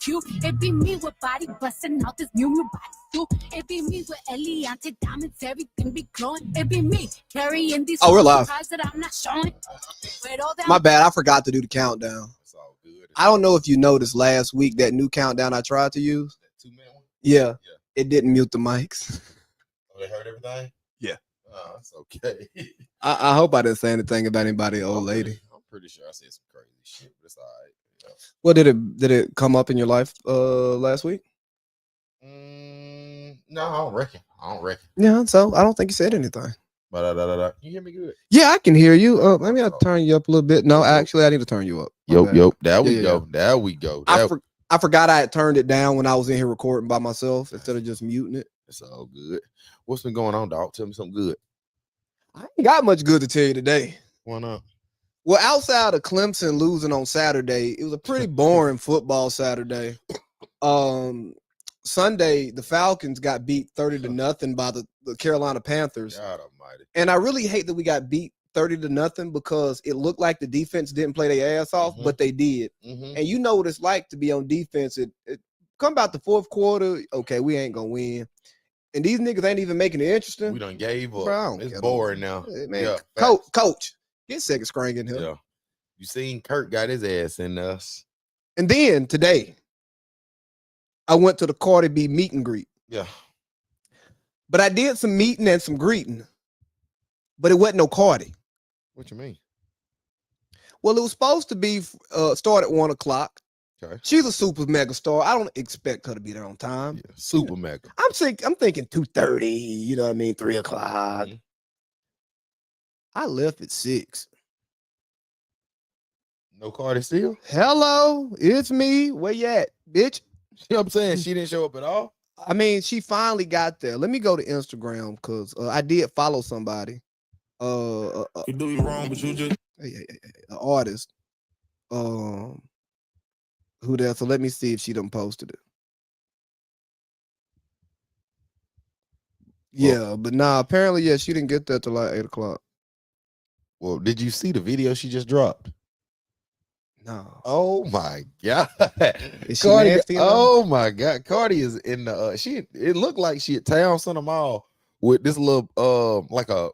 cute. It be me with body busting out this new body suit. It be me with Eliante diamonds, everything be glowing. It be me carrying these we're live. that I'm not showing. My bad, I forgot to do the countdown. It's all good. I don't know if you noticed last week that new countdown I tried to use. That 2-minute one? Yeah, it didn't mute the mics. Oh, they heard everything? Yeah. Oh, that's okay. I hope I didn't say anything about anybody, old lady. I'm pretty sure I said some crazy shit, but it's all right. Yeah. Well, did it come up in your life last week? No, I don't reckon. Yeah, so I don't think you said anything. You hear me good? Yeah, I can hear you. Maybe I'll turn you up a little bit. No, actually, I need to turn you up. Yo. There we go. There we go. I forgot I had turned it down when I was in here recording by myself instead of just muting it. It's all good. What's been going on, dog? Tell me something good. I ain't got much good to tell you today. Why not? Well, outside of Clemson losing on Saturday, it was a pretty boring football Saturday. Sunday, the Falcons got beat 30-0 by the Carolina Panthers. God almighty. And I really hate that we got beat 30-0 because it looked like the defense didn't play their ass off, but they did. And you know what it's like to be on defense. It come about the fourth quarter, okay, we ain't gonna win. And these niggas ain't even making it interesting. We done gave up. Bro, it's boring now. Man, Yeah, coach, get second string in here. Yeah. You seen Kirk got his ass in us. And then today, I went to the Cardi B meet and greet. Yeah. But I did some meeting and some greeting. But it wasn't no Cardi. What you mean? Well, it was supposed to be start at 1 o'clock. Okay. She's a super mega star. I don't expect her to be there on time. Yeah, super mega. I'm thinking 2:30, you know what I mean, 3 o'clock. I left at 6. No Cardi still? Hello, it's me. Where you at, bitch? You know what I'm saying? She didn't show up at all? I mean, she finally got there. Let me go to Instagram because I did follow somebody. You do you wrong, but you just an artist. Who there? So let me see if she done posted it. Yeah, but nah, apparently, yeah, she didn't get there till like 8 o'clock. Well, did you see the video she just dropped? No. Oh my God. Is she Cardi, nasty enough? oh my God. Cardi is in the it looked like she at Town Center Mall with this little like a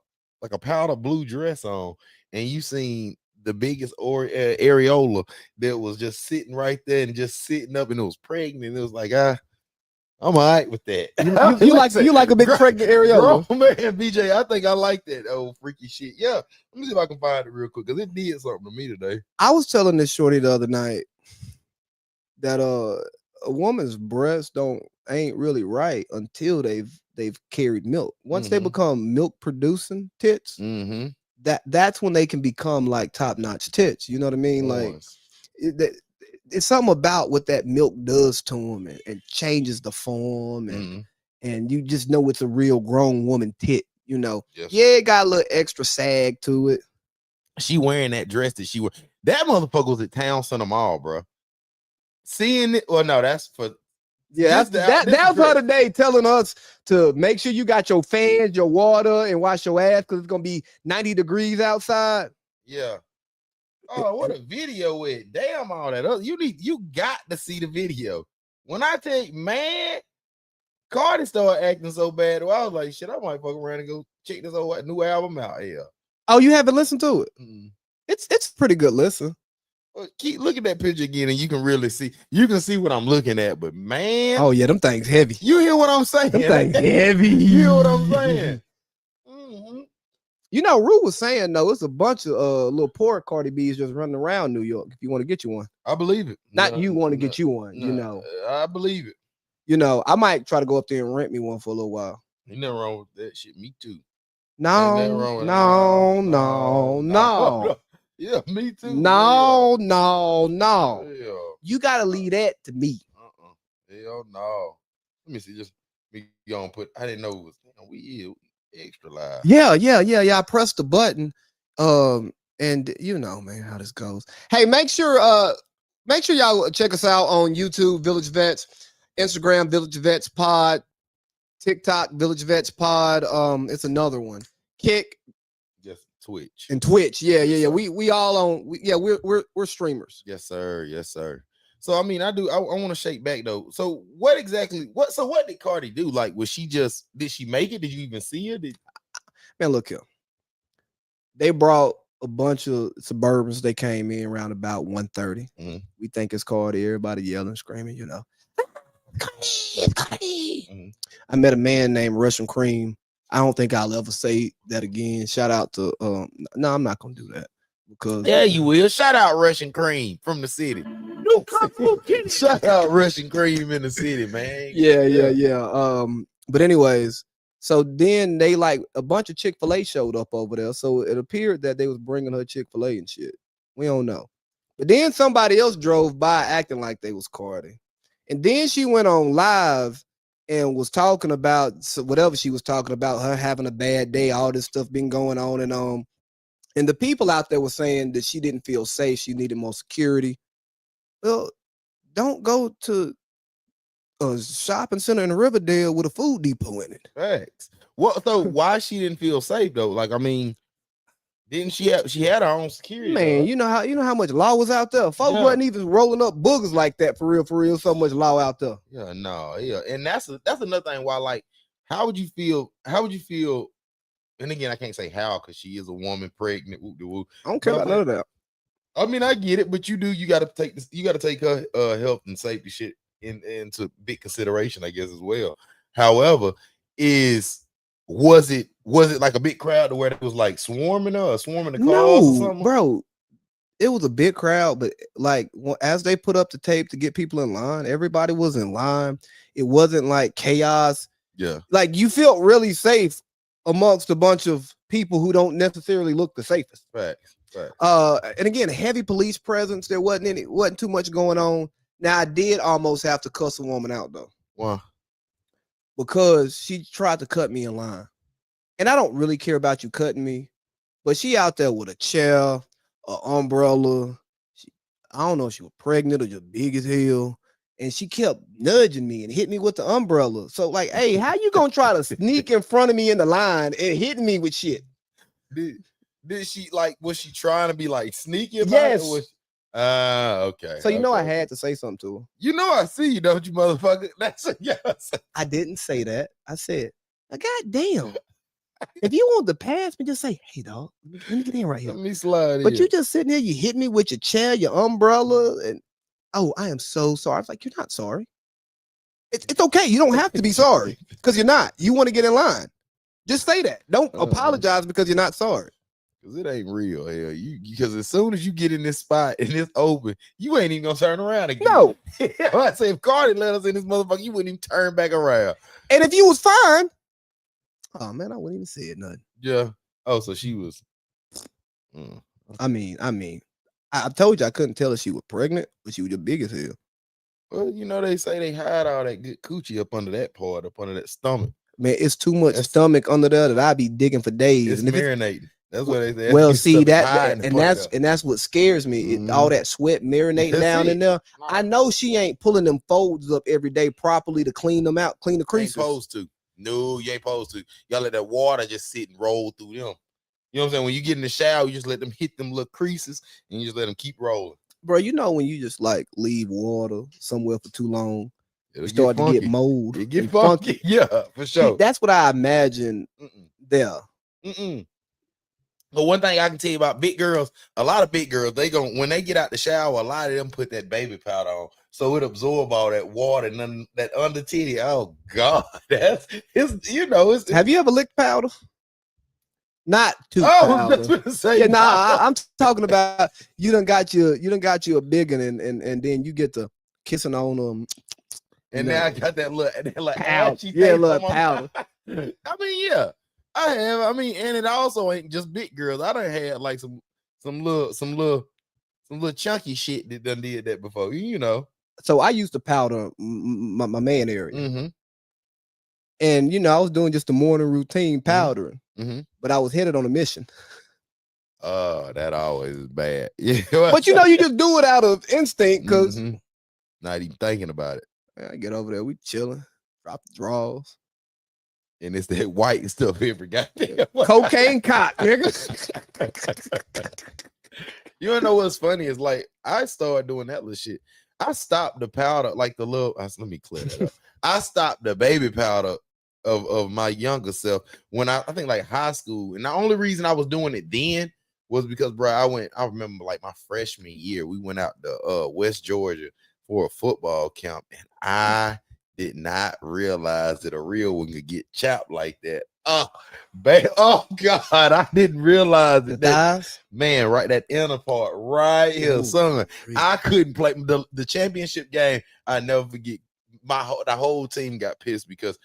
powder blue dress on, and you seen the biggest areola that was just sitting right there and just sitting up, and it was pregnant. And it was like, I'm all right with that. You like a big pregnant areola. Oh man, BJ, I think I like that old freaky shit. Yeah, let me see if I can find it real quick because it did something to me today. I was telling this shorty the other night that a woman's breasts ain't really right until they've carried milk. Once they become milk producing tits, that's when they can become like top notch tits. You know what I mean? Like it's something about what that milk does to them and changes the form and you just know it's a real grown woman tit. You know, yeah, it got a little extra sag to it. She wearing that dress that she wore. That motherfucker was at Town Center Mall, bro. Seeing it, well, no, that's for that was her today telling us to make sure you got your fans, your water, and wash your ass because it's gonna be 90 degrees outside. Yeah. Oh, what a video with. Damn, all that. You got to see the video. When I tell you, man, Cardi started acting so bad. I was like, shit, I might fuck around and go check this old new album out here. Oh, you haven't listened to it? It's a pretty good listen. Well, keep looking at that picture again, and you can really see. You can see what I'm looking at, but man, oh yeah, them things heavy. You hear what I'm saying? Them things heavy. You hear what I'm saying? You know, Rue was saying though, it's a bunch of little poor Cardi B's just running around New York. If you want to get you one, I believe it. Not you want to get you one. You know, I believe it. You know, I might try to go up there and rent me one for a little while. Ain't nothing wrong with that shit. Me too. No. Yeah, me too. No. Yeah. You gotta leave that to me. Hell no. Let me see. Just me gonna put. I didn't know it was. We extra live. Yeah. I pressed the button. And you know, man, how this goes. Hey, make sure y'all check us out on YouTube, Village Vets, Instagram, Village Vets Pod, TikTok, Village Vets Pod. It's another one. Kick. Just Twitch. And Twitch. Yeah. We all on. We're streamers. Yes, sir. So I mean, I want to shake back though. So what did Cardi do? Like, did she make it? Did you even see her? Man, look here. They brought a bunch of Suburbans. They came in around about 1:30. We think it's Cardi. Everybody yelling, screaming, you know. Cardi. I met a man named Russian Cream. I don't think I'll ever say that again. Shout out to no, I'm not gonna do that because yeah, you will. Shout out Russian Cream from the city. Shout out Russian Cream in the city, man. Yeah. But anyways, so then they like a bunch of Chick-fil-A showed up over there. So it appeared that they was bringing her Chick-fil-A and shit. We don't know. But then somebody else drove by acting like they was Cardi. And then she went on live and was talking about whatever she was talking about, her having a bad day, all this stuff been going on. And the people out there were saying that she didn't feel safe. She needed more security. Well, don't go to a shopping center in Riverdale with a food depot in it. Facts. Well, so why she didn't feel safe though? Like, I mean, didn't she had her own security? Man, though. you know how much law was out there. Folks wasn't even rolling up boogers like that for real. So much law out there. Yeah, no, yeah, and that's another thing. Why, like, how would you feel? And again, I can't say how because she is a woman pregnant. I don't care about none of that. I mean, I get it, but you got to take this. You got to take her health and safety shit into big consideration, I guess, as well. However, was it like a big crowd to where it was like swarming her or swarming the cars or something? Bro, it was a big crowd, but like as they put up the tape to get people in line, everybody was in line. It wasn't like chaos. Yeah, like you felt really safe amongst a bunch of people who don't necessarily look the safest. Right. And again, heavy police presence. There wasn't too much going on. Now I did almost have to cuss a woman out though. Why? Because she tried to cut me in line. And I don't really care about you cutting me, but she out there with a chair, an umbrella. I don't know if she was pregnant or just big as hell. And she kept nudging me and hit me with the umbrella. So like, hey, how you gonna try to sneak in front of me in the line and hitting me with shit? Did she was she trying to be like sneaky about yes. it? Okay. So you know I had to say something to her. You know I see you, don't you, motherfucker? That's yes. I didn't say that. I said, God damn. If you want to pass me, just say, hey dog, let me get in right here. Let me slide in. But you just sitting here, you hit me with your chair, your umbrella, and oh, I am so sorry. I was like, you're not sorry. It's okay. You don't have to be sorry because you're not. You want to get in line. Just say that. Don't apologize because you're not sorry. Because it ain't real. Hell, because as soon as you get in this spot and it's open, you ain't even gonna turn around again. No. I say if Cardi let us in this motherfucker, you wouldn't even turn back around. And if you was fine, oh man, I wouldn't even say it nothing. Yeah. Oh, so she was. I mean, I told you I couldn't tell if she was pregnant, but she was just big as hell. Well, you know they say they hide all that good coochie up under that part, up under that stomach. Man, it's too much stomach under there that I be digging for days. It's and marinating. That's what they say. Well, see that's what scares me. All that sweat marinating down in there. I know she ain't pulling them folds up every day properly to clean them out, clean the creases. Ain't supposed to. No, you ain't supposed to. Y'all let that water just sit and roll through them. You know what I'm saying? When you get in the shower, you just let them hit them little creases and you just let them keep rolling. Bro, you know when you just like leave water somewhere for too long, you start to get mold. It get funky. Yeah, for sure. See, that's what I imagine there. But one thing I can tell you about big girls, a lot of big girls, when they get out the shower, a lot of them put that baby powder on. So it absorb all that water and then that under titty. Oh God. Have you ever licked powder? Not too. That's what I'm saying. Yeah, I'm talking about you done got you a big one and then you get to kissing on them. And now I got that little powder. Yeah, little powder. I mean, yeah. I have. I mean, and it also ain't just big girls. I done had like some little chunky shit that done did that before. You know. So I used to powder my man area, and I was doing just the morning routine powdering, but I was headed on a mission. Oh, that always is bad. Yeah, but you just do it out of instinct because not even thinking about it. I get over there, we chilling, drop the drawers. And it's that white stuff every goddamn cocaine cock, nigga. You wanna know what's funny is like I started doing that little shit. I stopped the powder, like the little. Let me clear that up. I stopped the baby powder of my younger self when I think like high school, and the only reason I was doing it then was because, bro, I remember like my freshman year, we went out to West Georgia for a football camp, and I did not realize that a real one could get chopped like that. Oh, oh God, I didn't realize The that. thighs? Man, right, that inner part right here, Ooh, son. really? I couldn't play the championship game. I never forget. The whole team got pissed because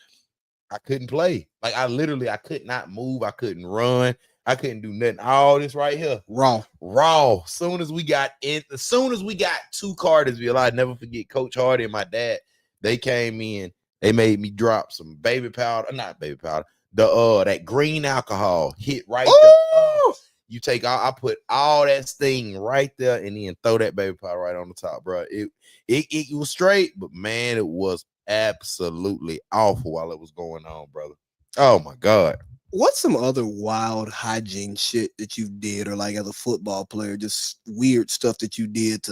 I couldn't play. Like I could not move. I couldn't run. I couldn't do nothing. All this right here, raw. Soon as we got to Cartersville, I never forget Coach Hardy and my dad. They came in. They made me drop some baby powder, not baby powder. That green alcohol hit right there. You take I put all that sting right there and then throw that baby powder right on the top, bro. It was straight, but man, it was absolutely awful while it was going on, brother. Oh my God. What's some other wild hygiene shit that you did, or like as a football player, just weird stuff that you did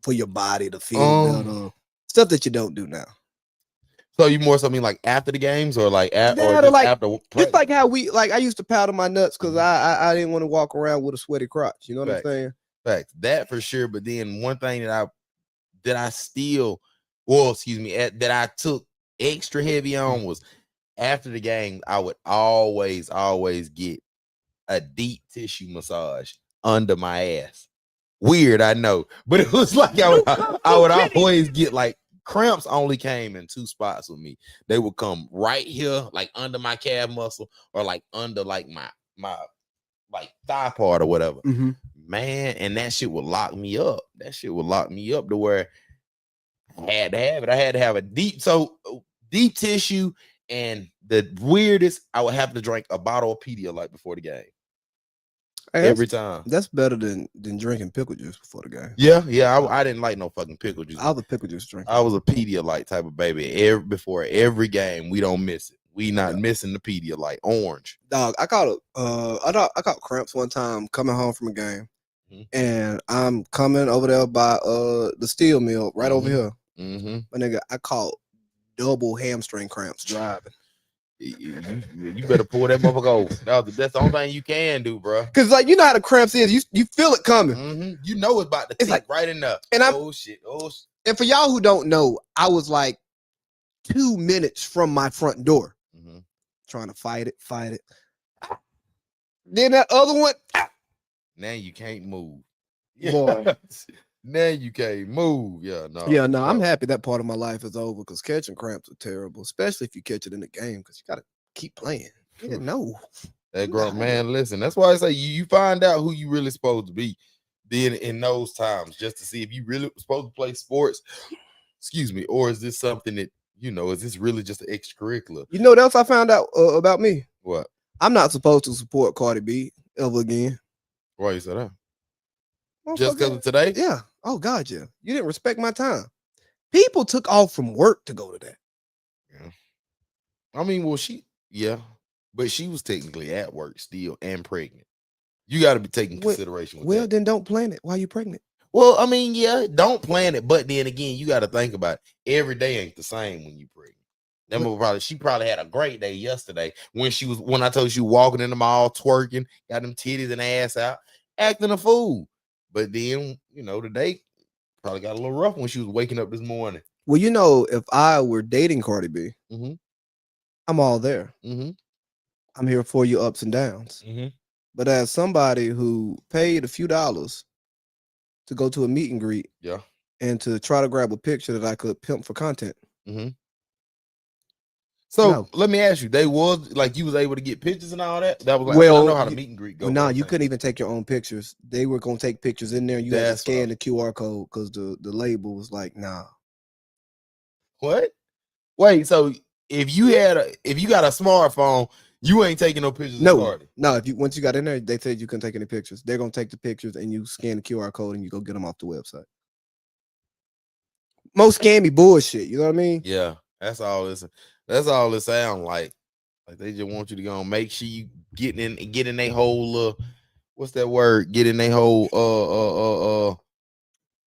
for your body to feel better? Stuff that you don't do now. So you more something like after the games or like Just like how I used to powder my nuts because I didn't want to walk around with a sweaty crotch. You know what I'm saying? Facts. That for sure. But then one thing that I took extra heavy on was after the game, I would always get a deep tissue massage under my ass. Weird, I know, but it was like I would always get like cramps only came in two spots with me. They would come right here, like under my calf muscle, or like under like my like thigh part or whatever. Man, and that shit would lock me up. That shit would lock me up to where I had to have it. I had to have a deep tissue, and the weirdest, I would have to drink a bottle of Pedialyte before the game. Hey, every time. That's better than drinking pickle juice before the game. Yeah. I didn't like no fucking pickle juice. I was a pickle juice drinker. I was a Pedialyte type of baby. Before every game, we don't miss it. We not missing the Pedialyte. Orange. Dog, I caught cramps one time coming home from a game, and I'm coming over there by the steel mill right over here. My nigga, I caught double hamstring cramps driving. You better pull that motherfucker over. That's the only thing you can do, bro. Cause like you know how the cramps is, you feel it coming. You know it's about to tick like right in there. And oh shit. And for y'all who don't know, I was like 2 minutes from my front door, trying to fight it. Then that other one. Now you can't move. Boy. Now you can't move. No. I'm happy that part of my life is over because catching cramps are terrible, especially if you catch it in the game because you gotta keep playing. You didn't know. That grown man, listen. That's why I say you find out who you really supposed to be then in those times, just to see if you really supposed to play sports. Excuse me, or is this something that is this really just an extracurricular? You know what else I found out about me? What? I'm not supposed to support Cardi B ever again. Why you say that? Just because of today? Yeah. Oh God, yeah. You didn't respect my time. People took off from work to go to that. Yeah. I mean, well, but she was technically at work still and pregnant. You got to be taking consideration with that. Then don't plan it while you're pregnant. Well, I mean, don't plan it, but then again, you got to think about it. Every day ain't the same when you're pregnant. She probably had a great day yesterday when I told you she was walking in the mall, twerking, got them titties and ass out, acting a fool. But then, today probably got a little rough when she was waking up this morning. Well, if I were dating Cardi B, I'm all there. I'm here for your ups and downs. But as somebody who paid a few dollars to go to a meet and greet, and to try to grab a picture that I could pimp for content. So let me ask you, they was like you was able to get pictures and all that? That was like, I know how to meet and greet go. Well, no, you couldn't even take your own pictures. They were gonna take pictures in there. You had to scan the QR code because the label was like, nah. What? Wait, so if you got a smartphone, you ain't taking no pictures? No. Once you got in there, they said you couldn't take any pictures. They're gonna take the pictures and you scan the QR code and you go get them off the website. Most scammy bullshit. You know what I mean? Yeah, that's all it sounds like. Like they just want you to go and make sure you get in their whole what's that word? Get in their whole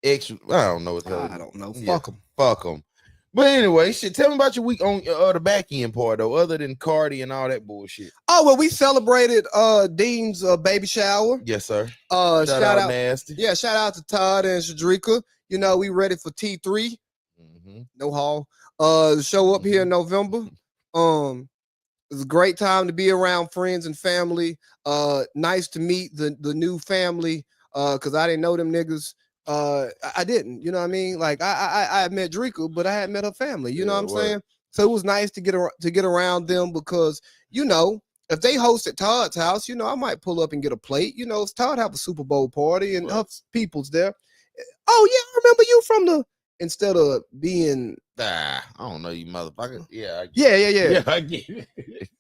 extra. I don't know what the hell. I don't know. Yeah, Fuck them. Fuck them. But anyway, shit. Tell me about your week on the back end part though, other than Cardi and all that bullshit. Oh well, we celebrated Dean's baby shower. Yes, sir. Shout out Nasty. Yeah, shout out to Todd and Shadrika. You know, we ready for T3. No hall. Show up here in November. It's a great time to be around friends and family. Nice to meet the new family. Cause I didn't know them niggas. I didn't, you know what I mean? Like I met Drika, but I hadn't met her family. You know what I'm saying? So it was nice to get around them because, you know, if they host at Todd's house, you know, I might pull up and get a plate. You know, if Todd have a Super Bowl party and her people's there. Oh yeah, I remember you from the. Instead of being, I don't know you, motherfucker. Yeah, I get it.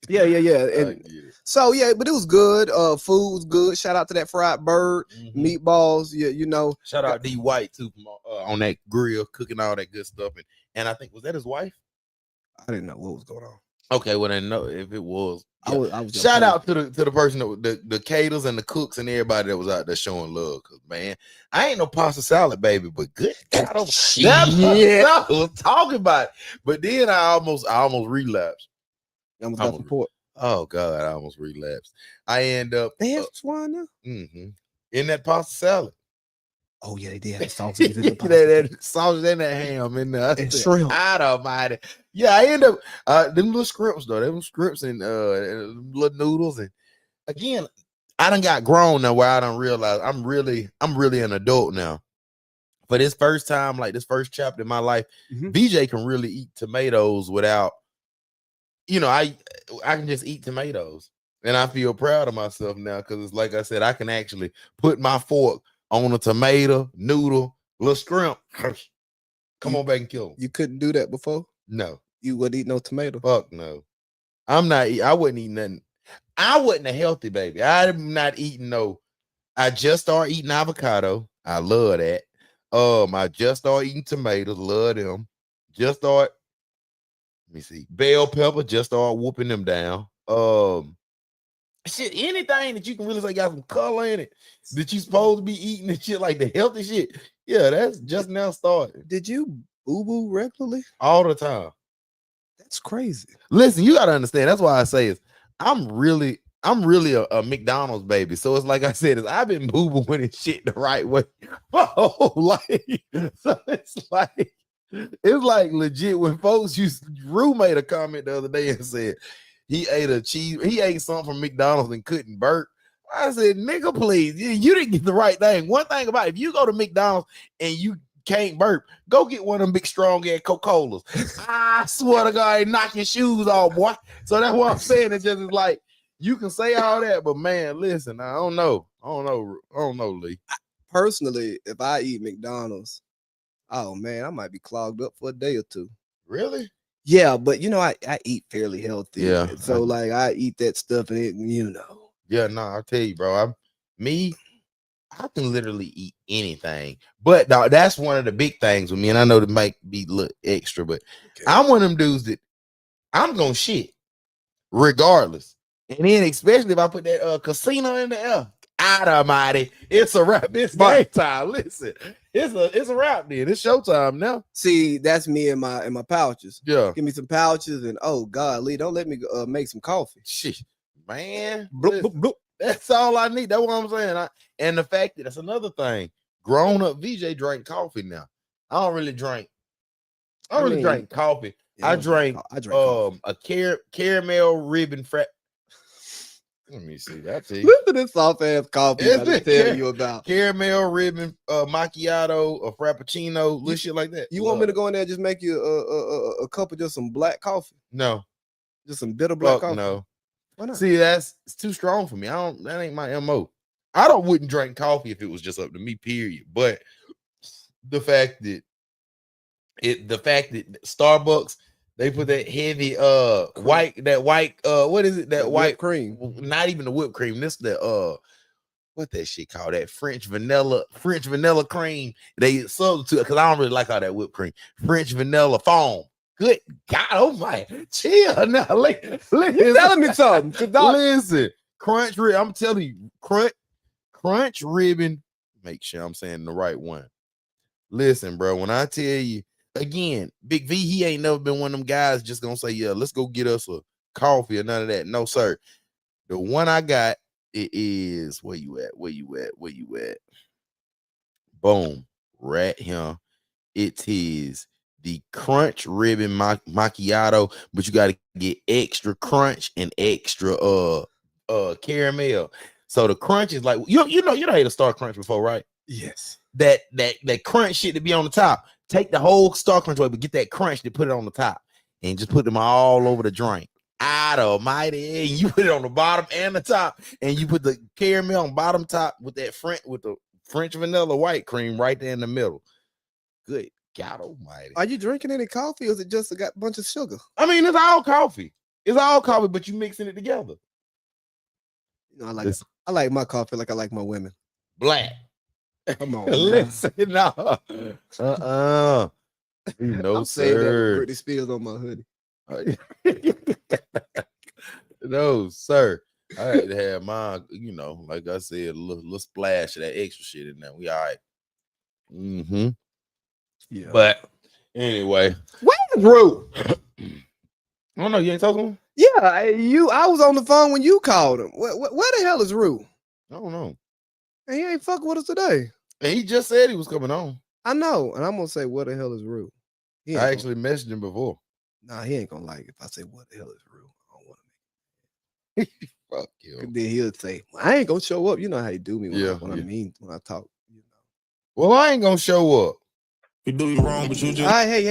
Yeah. And so yeah, but it was good. Food was good. Shout out to that fried bird, meatballs. Yeah, you know. Shout out D White too on that grill, cooking all that good stuff. And I think was that his wife? I didn't know what was going on. Okay, well then no, if it was, I was shout out to the person that the caterers and the cooks and everybody that was out there showing love. Cause man, I ain't no pasta salad baby, but good God, I was talking about it. But then I almost relapsed. Oh God, I almost relapsed. I end up they have swine now? In that pasta salad. Oh yeah, they did have sausage in the that sausage and that ham in there. And shrimp. Out of my yeah, I end up them little scripts though. Them scripts and little noodles. And again, I done got grown now where I don't realize I'm really an adult now. For this first time, like this first chapter in my life, VJ can really eat tomatoes without, you know, I can just eat tomatoes. And I feel proud of myself now because it's like I said, I can actually put my fork on a tomato, noodle, little shrimp. Come on back and kill them. You couldn't do that before? No. You wouldn't eat no tomato? Fuck no. I wouldn't eat nothing. I wasn't a healthy baby. I'm not eating no. I just started eating avocado. I love that. I just started eating tomatoes. Love them. Just start. Let me see. Bell pepper. Just started whooping them down. Shit, anything that you can really say got some color in it that you supposed to be eating and shit like the healthy shit. Yeah, that's just now started. Did you boo-boo regularly? All the time. That's crazy. Listen, you gotta understand. That's why I say is I'm really a McDonald's baby. So it's like I said, is I've been boo-booing and shit the right way. Oh, like so it's like legit when folks roommate a comment the other day and said he ate something from McDonald's and couldn't burp. I said, nigga, please, you didn't get the right thing. One thing about it, if you go to McDonald's and you can't burp, go get one of them big strong ass Coca-Colas. I swear to God, knock your shoes off, boy. So that's what I'm saying. It's just like you can say all that, but man, listen, I don't know, Lee. Personally, if I eat McDonald's, oh man, I might be clogged up for a day or two. Really? Yeah, but you know, I eat fairly healthy. Yeah. So like I eat that stuff and it, you know. Yeah, no, I'll tell you, bro. I can literally eat anything. But that's one of the big things with me. And I know that might be a little extra, but I'm one of them dudes that I'm gonna shit regardless. And then especially if I put that casino in the air, automatic, it's a wrap. It's game time. Listen, it's a wrap then. It's showtime now. See, that's me in my pouches. Yeah. Give me some pouches and oh God, Lee, don't let me make some coffee. Shit, man. Bloop, bloop, bloop. That's all I need. That's what I'm saying. And the fact that that's another thing. Grown up VJ drank coffee now. I don't really drink. I don't really drink coffee. Yeah, I drank a caramel ribbon frap. Let me see that. Listen to this soft ass coffee I'm telling you about. Caramel ribbon macchiato, a frappuccino, little shit like that. You want me to go in there and just make you a cup of just some black coffee? No. Just some bitter black coffee? No. Why not? See, it's too strong for me. That ain't my MO. Wouldn't drink coffee if it was just up to me, period. But the fact that Starbucks, they put that heavy white what is it? That white cream. Not even the whipped cream. This the what that shit called? That French vanilla cream. They substitute because I don't really like all that whipped cream. French vanilla foam. Good God, oh my, chill now. Listen, you telling me something. Listen, crunch ribbon. I'm telling you, crunch ribbon. Make sure I'm saying the right one. Listen, bro, when I tell you again, Big V, he ain't never been one of them guys just gonna say, yeah, let's go get us a coffee or none of that. No, sir. The one I got, it is where you at? Where you at? Where you at? Boom, right here. It is the crunch ribbon macchiato, but you got to get extra crunch and extra caramel. So the crunch is like you know how to Star Crunch before, right? Yes. That crunch shit to be on the top. Take the whole Star Crunch away, but get that crunch to put it on the top and just put them all over the drink. Almighty, and you put it on the bottom and the top, and you put the caramel on bottom top with that with the French vanilla white cream right there in the middle. Good God Almighty! Are you drinking any coffee, or is it just a bunch of sugar? I mean, it's all coffee. It's all coffee, but you mixing it together. You know, I like my coffee like I like my women. Black. Come on, listen, no, no, I'm saying that sir. with Britney Spears on my hoodie. No, sir. I had to have mine, you know, like I said, a little splash of that extra shit in there. We all right. Mm-hmm. Yeah. But anyway, where's Rue? I don't know. You ain't talking to him? Yeah, I was on the phone when you called him. Where the hell is Rue? I don't know. And he ain't fucking with us today. And he just said he was coming on. I know, and I'm gonna say, where the hell is Rue? I actually messaged him before. Nah, he ain't gonna like it if I say, what the hell is Rue? I don't want to fuck you. Then he'll say, well, I ain't gonna show up. You know how you do me when I talk. You know. Well, I ain't gonna show up. You do you wrong, but you just hey.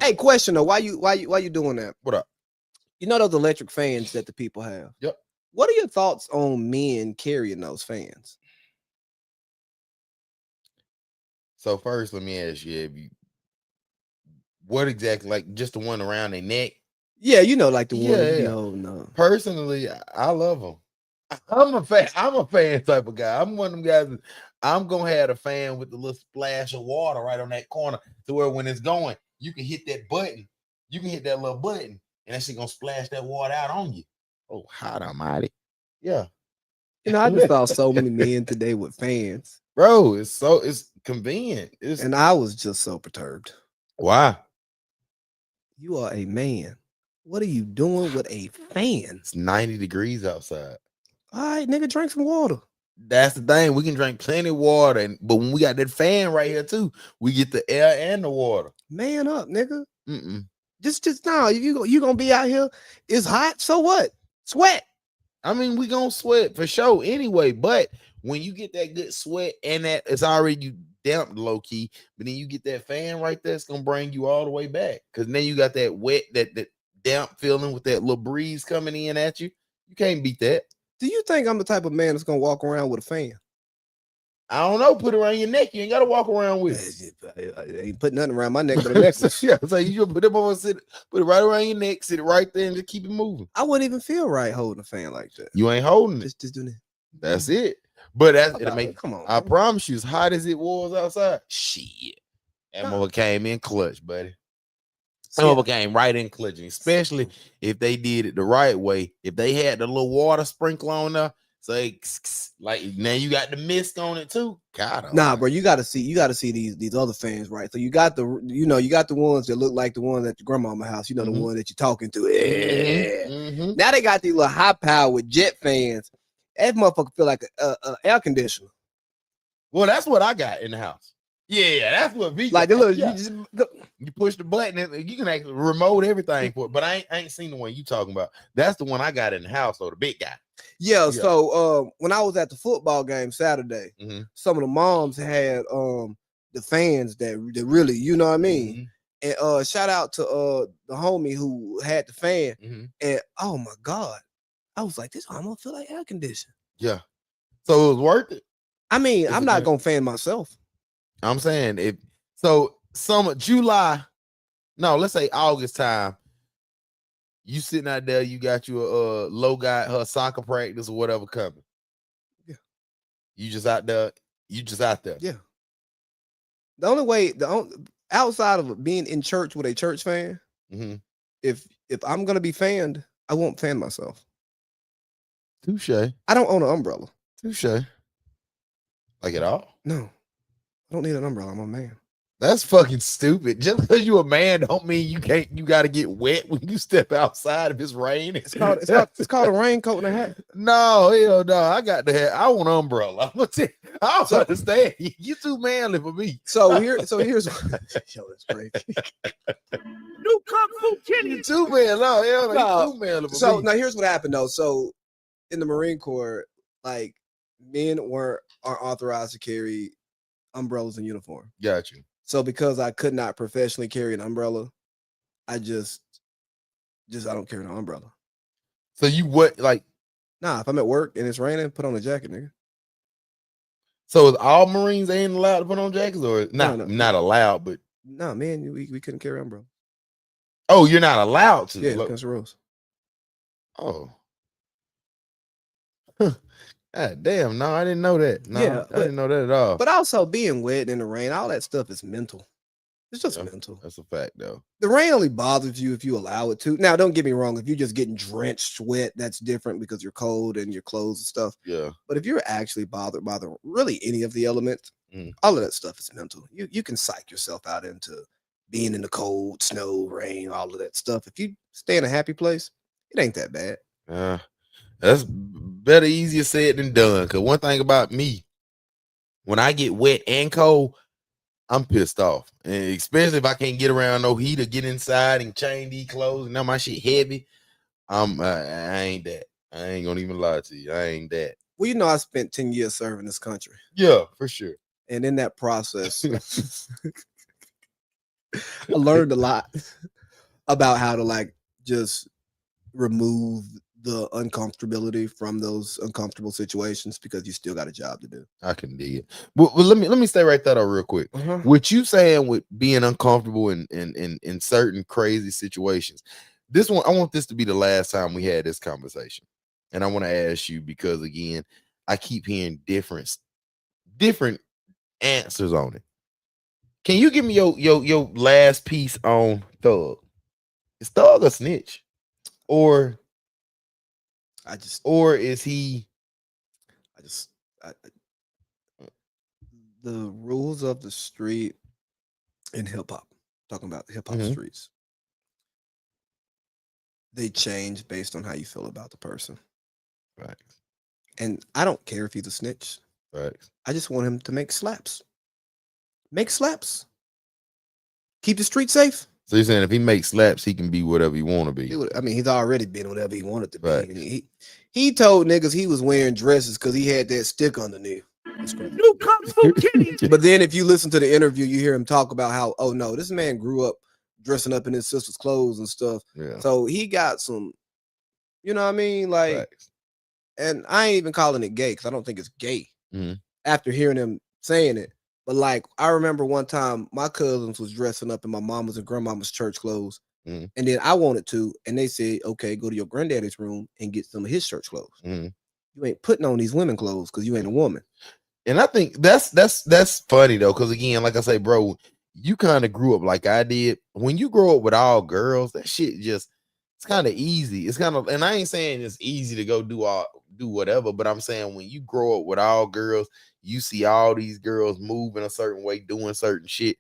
Hey, question though, why you doing that? What up? You know those electric fans that the people have? Yep. What are your thoughts on men carrying those fans? So first, let me ask you, what exactly, like just the one around their neck? Yeah, you know, like the one. Yeah. No. Personally, I love them. I'm a fan type of guy. I'm one of them guys. I'm gonna have a fan with the little splash of water right on that corner, to where when it's going, you can hit that button. You can hit that little button, and that shit gonna splash that water out on you. Oh, hot almighty! Yeah. You know, I just saw so many men today with fans, bro. It's convenient. And I was just so perturbed. Why? You are a man. What are you doing with a fan? It's 90 degrees outside. All right, nigga, drink some water. That's the thing. We can drink plenty of water, but when we got that fan right here too, we get the air and the water. Man up, nigga. Just now, you gonna be out here. It's hot, so what? Sweat. I mean, we gonna sweat for sure anyway. But when you get that good sweat and that it's already damp low key, but then you get that fan right there, it's gonna bring you all the way back. Cause then you got that wet, that damp feeling with that little breeze coming in at you. You can't beat that. Do you think I'm the type of man that's gonna walk around with a fan? I don't know. Put it around your neck. You ain't gotta walk around with it. I ain't put nothing around my neck but a necklace. Yeah, so you just put it right around your neck, sit it right there, and just keep it moving. I wouldn't even feel right holding a fan like that. You ain't holding it. Just doing it. That's it. But it'll make. Come on. I promise you, as hot as it was outside, shit, that mother came in clutch, buddy. That mother came right in clutching, especially if they did it the right way. If they had the little water sprinkler on there, so like now you got the mist on it too. God, nah, bro, you gotta see these other fans, right? So you got the ones that look like the ones at your grandmama house. You know, the one that you're talking to. Yeah. Now they got these little high powered jet fans. That motherfucker feel like a air conditioner. Well, that's what I got in the house. Yeah, that's what V like the little. You push the button and you can actually remote everything for it. But I ain't seen the one you talking about. That's the one I got in the house, though, the big guy. Yeah. So when I was at the football game Saturday, some of the moms had the fans that really, you know what I mean. And shout out to the homie who had the fan. And oh my God, I was like, this almost feel like air conditioning. Yeah. So it was worth it. I mean, I'm not gonna fan myself. I'm saying summer, July, no, let's say August time. You sitting out there, you got your low guy, her soccer practice or whatever coming. Yeah. You just out there. Yeah. The only way, outside of being in church with a church fan, if I'm gonna be fanned, I won't fan myself. Touche. I don't own an umbrella. Touche. Like at all? No, I don't need an umbrella. I'm a man. That's fucking stupid. Just because you a man don't mean you got to get wet when you step outside if it's raining. It's called a raincoat and a hat. No, hell no. I got the hat. I want an umbrella. I'm gonna tell you, I don't understand. You too manly for me. So here's yo, that's crazy. New Kung Fu Kenny. You too manly. No, hell no, No. you too manly for So me. now here's what happened though. So in the Marine Corps, like men aren't authorized to carry umbrellas in uniform. Got you. So because I could not professionally carry an umbrella, I just I don't carry no umbrella. So you what like? Nah, if I'm at work and it's raining, put on a jacket, nigga. So is all Marines ain't allowed to put on jackets, or not? No. Not allowed, but No, man, we couldn't carry umbrella. oh, you're not allowed to. Yeah, against the rules. Oh. God damn, no, I didn't know that. No, Yeah, I didn't know that at all. But also being wet in the rain, all that stuff is mental. It's just mental. That's a fact, though. The rain only bothers you if you allow it to. Now, don't get me wrong. If you're just getting drenched wet, that's different because you're cold and your clothes and stuff. Yeah. But if you're actually bothered by really any of the elements, all of that stuff is mental. You can psych yourself out into being in the cold, snow, rain, all of that stuff. If you stay in a happy place, it ain't that bad. That's better, easier said than done. Because one thing about me, when I get wet and cold, I'm pissed off. And especially if I can't get around no heat or get inside and change these clothes and now my shit heavy. I ain't that. I ain't gonna even lie to you. I ain't that. Well, you know, I spent 10 years serving this country. Yeah, for sure. And in that process, I learned a lot about how to like just remove the uncomfortability from those uncomfortable situations because you still got a job to do. I can dig it. Well, let me stay right there real quick. What you saying with being uncomfortable in certain crazy situations. This one, I want this to be the last time we had this conversation. And I want to ask you because again, I keep hearing different answers on it. Can you give me your last piece on Thug? Is Thug a snitch? Or is he? The rules of the street in hip hop, talking about the hip hop streets, they change based on how you feel about the person. Right. And I don't care if he's a snitch. Right. I just want him to make slaps. Make slaps. Keep the street safe. So you're saying if he makes slaps, he can be whatever he want to be. I mean, he's already been whatever he wanted to be. Right. He told niggas he was wearing dresses because he had that stick underneath. New Kung Fu Kenny. But then if you listen to the interview, you hear him talk about how, oh no, this man grew up dressing up in his sister's clothes and stuff. Yeah. So he got some, you know what I mean? Like, right. And I ain't even calling it gay because I don't think it's gay after hearing him saying it. But like, I remember one time my cousins was dressing up in my mama's and grandmama's church clothes. And then I wanted to, and they said, okay, go to your granddaddy's room and get some of his church clothes. You ain't putting on these women clothes because you ain't a woman. And I think that's funny though, because again, like I say, bro, you kind of grew up like I did. When you grow up with all girls, that shit just, it's kind of easy. It's kind of, and I ain't saying it's easy to go do whatever, but I'm saying when you grow up with all girls, you see all these girls moving a certain way, doing certain shit.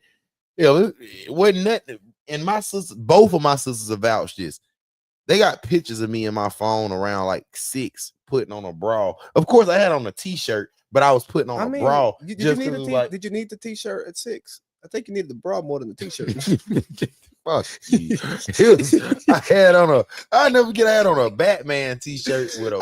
It wasn't that. And my sisters, both of my sisters have vouched this. They got pictures of me in my phone around like 6, putting on a bra. Of course, I had on a t-shirt, but I was putting on a bra. Did you need the t-shirt at 6? I think you needed the bra more than the t-shirt. Fuck you. I had on a Batman t-shirt with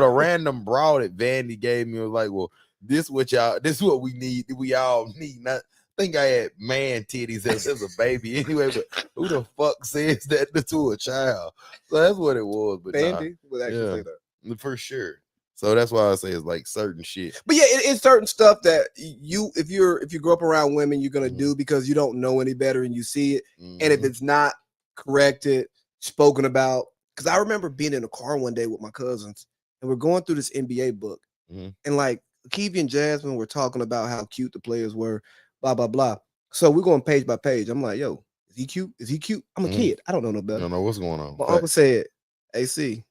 a random bra that Vandy gave me. It was like, well, this is what we need. We all need. Not think I had man titties as a baby anyway, but who the fuck says that to a child? So that's what it was. But Vandy would actually say that for sure. So that's why I say it's like certain shit. But yeah, it's certain stuff that if you grow up around women, you're gonna do because you don't know any better and you see it. And if it's not corrected, spoken about, because I remember being in a car one day with my cousins and we're going through this NBA book, and like Keevy and Jasmine were talking about how cute the players were, blah blah blah. So we're going page by page. I'm like, yo, is he cute? Is he cute? I'm a kid. I don't know no better. I don't know what's going on. My uncle said, AC,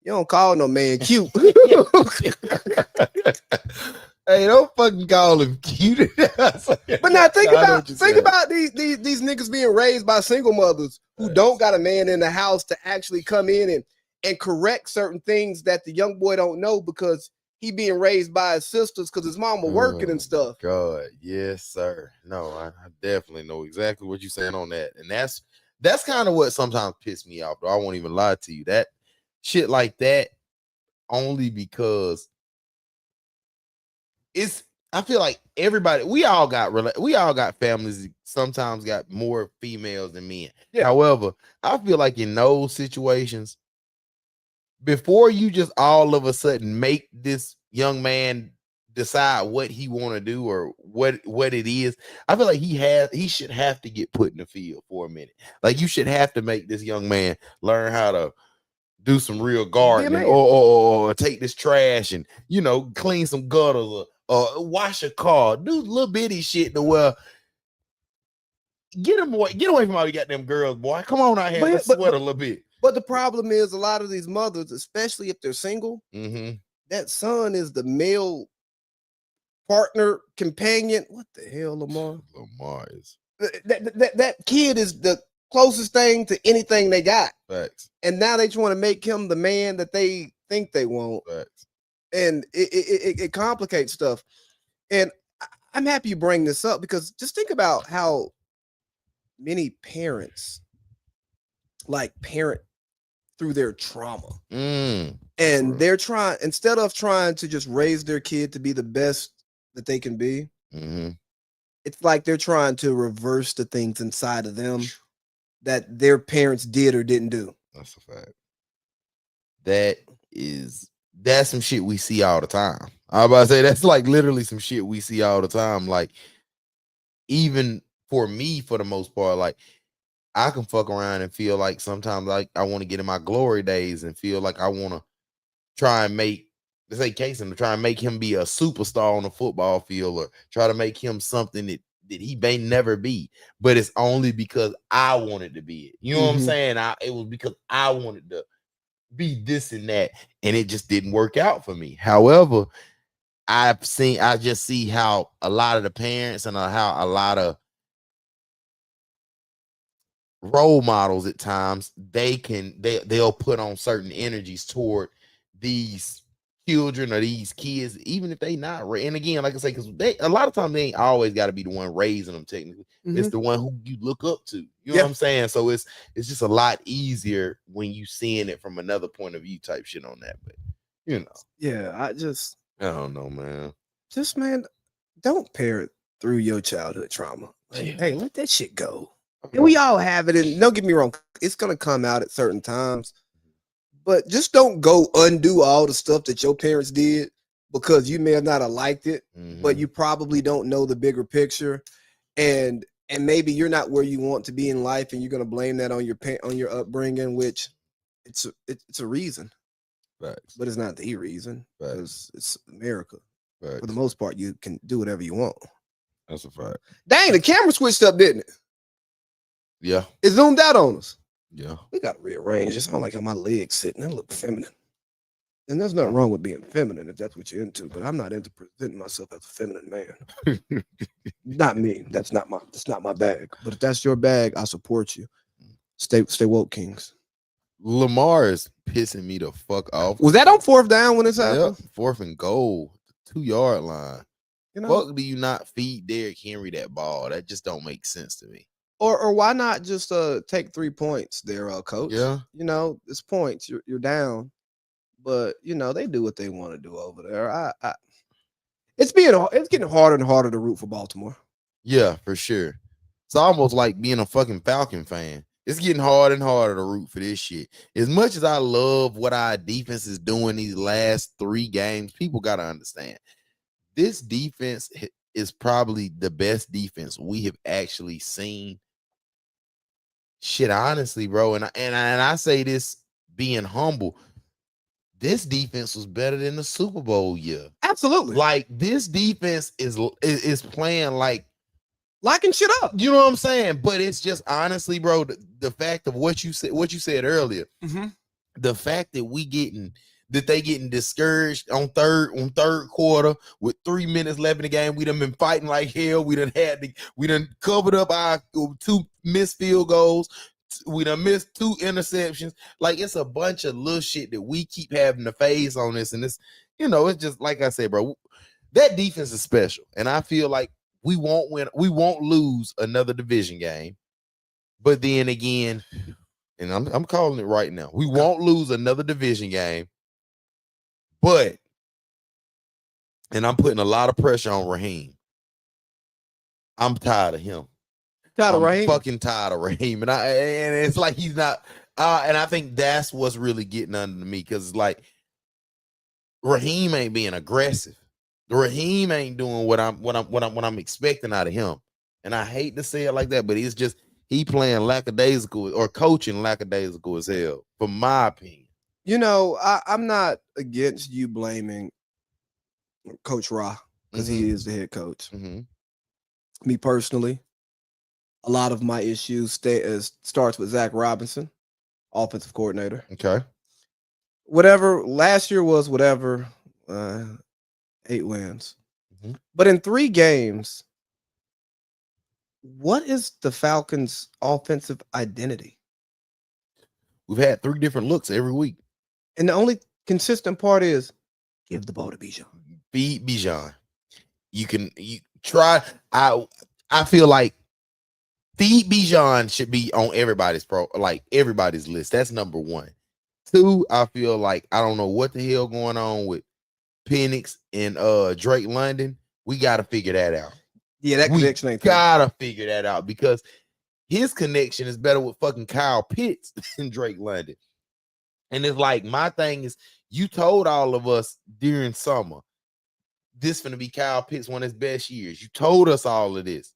you don't call no man cute. Hey, don't fucking call him cute. But now think about these niggas being raised by single mothers who don't got a man in the house to actually come in and correct certain things that the young boy don't know because he being raised by his sisters because his mom was working and stuff. God, yes, sir. No, I definitely know exactly what you're saying on that. And that's kind of what sometimes pisses me off, though. I won't even lie to you. That shit like that, only because I feel like everybody, we all got families that sometimes got more females than men. Yeah. However, I feel like in those situations, before you just all of a sudden make this young man decide what he want to do or what it is, I feel like he should have to get put in the field for a minute. Like, you should have to make this young man learn how to do some real gardening or take this trash and, you know, clean some gutters or wash a car, do little bitty shit to where get away from all you goddamn girls, boy. Come on out here, let's sweat a little bit. But the problem is a lot of these mothers, especially if they're single, that son is the male partner, companion. What the hell, Lamar? Lamar is that kid is the closest thing to anything they got. Facts. And now they just want to make him the man that they think they want. Facts. And it complicates stuff. And I'm happy you bring this up because just think about how many parents parent through their trauma. And they're trying, instead of trying to just raise their kid to be the best that they can be, it's like they're trying to reverse the things inside of them that their parents did or didn't do. That's a fact. That's some shit we see all the time. I was about to say, that's like literally some shit we see all the time. Like, even for me, for the most part, like, I can fuck around and feel like sometimes like I want to get in my glory days and feel like I want to try and make, let's say Casey, to try and make him be a superstar on the football field or try to make him something that he may never be. But it's only because I wanted to be it. You know what I'm saying? It was because I wanted to be this and that, and it just didn't work out for me. However, I just see how a lot of the parents and how a lot of role models at times they'll put on certain energies toward these children or these kids, even if they not. And again, like I say, because a lot of times they ain't always got to be the one raising them. Technically, it's the one who you look up to. You know what I'm saying? So it's just a lot easier when you seeing it from another point of view, type shit on that. But you know, I don't know, man. Just, man, don't parent through your childhood trauma. Like, hey, let that shit go. And we all have it. And don't get me wrong, it's gonna come out at certain times. But just don't go undo all the stuff that your parents did because you may have not have liked it, but you probably don't know the bigger picture, and maybe you're not where you want to be in life, and you're gonna blame that on your upbringing, which it's a reason, Facts. But it's not the reason. Because it's America. Facts. For the most part, you can do whatever you want. That's a fact. Dang, the camera switched up, didn't it? Yeah, it zoomed out on us. Yeah, we got to rearrange. It's not like how my legs sitting. They look feminine. And there's nothing wrong with being feminine if that's what you're into, but I'm not into presenting myself as a feminine man. Not me. That's not my bag. But if that's your bag, I support you. Stay woke, Kings. Lamar is pissing me the fuck off. Was that on 4th down when this happened? Yep, 4th and goal, 2-yard line. You know, fuck do you not feed Derrick Henry that ball? That just don't make sense to me. Or why not just take 3 points there, coach? Yeah. You know, it's points. You're down. But you know, they do what they want to do over there. It's getting harder and harder to root for Baltimore. Yeah, for sure. It's almost like being a fucking Falcon fan. It's getting harder and harder to root for this shit. As much as I love what our defense is doing these last 3 games, people got to understand this defense is probably the best defense we have actually seen. Shit, honestly, bro, and I say this being humble. This defense was better than the Super Bowl year. Absolutely. Like, this defense is playing like locking shit up. You know what I'm saying? But it's just honestly, bro, the fact of what you said earlier. The fact that we getting that they getting discouraged on third quarter with 3 minutes left in the game. We done been fighting like hell. We done covered up our 2 missed field goals. We done missed 2 interceptions. Like, it's a bunch of little shit that we keep having to face on this. And it's, it's just like I said, bro, that defense is special. And I feel like we won't lose another division game. But then again, and I'm calling it right now, we won't lose another division game. But, and I'm putting a lot of pressure on Raheem. I'm tired of him. I'm fucking tired of Raheem. And it's like he's not, and I think that's what's really getting under me, because like Raheem ain't being aggressive. Raheem ain't doing what I'm expecting out of him. And I hate to say it like that, but it's just he playing lackadaisical or coaching lackadaisical as hell, from my opinion. I'm not against you blaming Coach Ra, because he is the head coach. Me personally, a lot of my issues starts with Zach Robinson, offensive coordinator. Okay. Whatever. Last year was whatever. 8 wins. But in 3 games, what is the Falcons' offensive identity? We've had 3 different looks every week. And the only consistent part is give the ball to Bijan. Feed Bijan. You try. I feel like feed Bijan should be on everybody's list. That's number 1. 2, I feel like I don't know what the hell going on with Penix and Drake London. We got to figure that out. Yeah, that connection ain't there. Gotta figure that out, because his connection is better with fucking Kyle Pitts than Drake London. And it's like, my thing is, you told all of us during summer this finna be Kyle Pitts one of his best years. You told us all of this.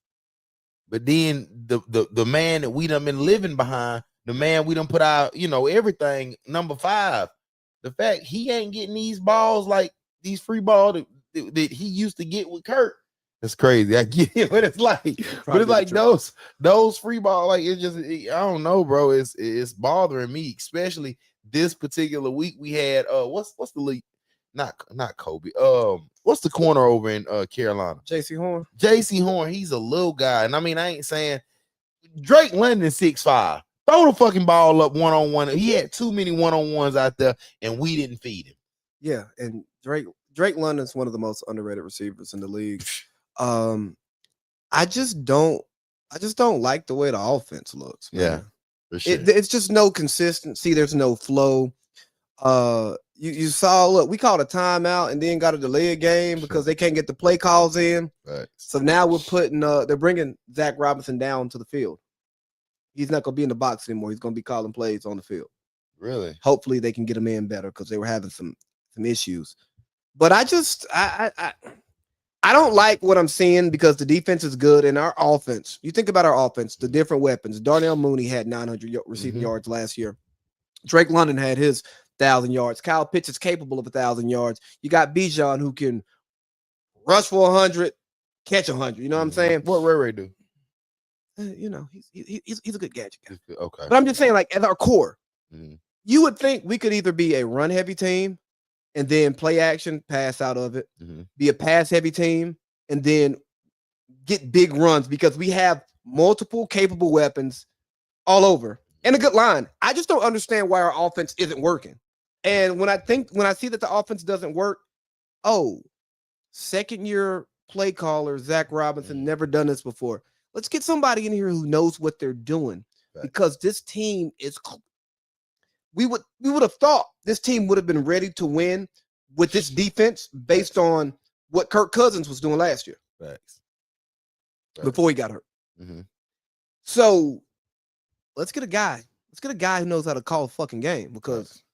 But then the man that we done been living behind, the man we done put out, everything, number 5, the fact he ain't getting these balls, like these free balls that he used to get with Kurt. It's crazy. I get it, but it's like those free ball, like, it's just, I don't know, bro. It's bothering me, especially this particular week. We had what's the league? Not Kobe. What's the corner over in Carolina? JC Horn. JC Horn. He's a little guy, and I mean, I ain't saying Drake London 6'5". Throw the fucking ball up one-on-one. He had too many one-on-ones out there, and we didn't feed him. Yeah, and Drake London's one of the most underrated receivers in the league. I just don't like the way the offense looks, man. Yeah, for sure. It's just no consistency. There's no flow. You saw, look, we called a timeout and then got to delay a game because they can't get the play calls in. Right. So now we're they're bringing Zach Robinson down to the field. He's not going to be in the box anymore. He's going to be calling plays on the field. Really? Hopefully they can get him in better, because they were having some issues. But I don't like what I'm seeing, because the defense is good, and our offense, you think about our offense, the different weapons. Darnell Mooney had 900 receiving yards last year. Drake London had his 1,000 yards. Kyle Pitts is capable of 1,000 yards. You got Bijan, who can rush for 100, catch 100. You know what I'm saying? What Ray do? He's a good gadget guy. Okay. But I'm just saying, like, at our core, you would think we could either be a run-heavy team and then play action, pass out of it, be a pass-heavy team, and then get big runs, because we have multiple capable weapons all over and a good line. I just don't understand why our offense isn't working. And when I see that the offense doesn't work, second-year play caller Zach Robinson, never done this before. Let's get somebody in here who knows what they're doing, because this team is. We would have thought this team would have been ready to win with this defense based on what Kirk Cousins was doing last year. Before he got hurt. So let's get a guy. Let's get a guy who knows how to call a fucking game, because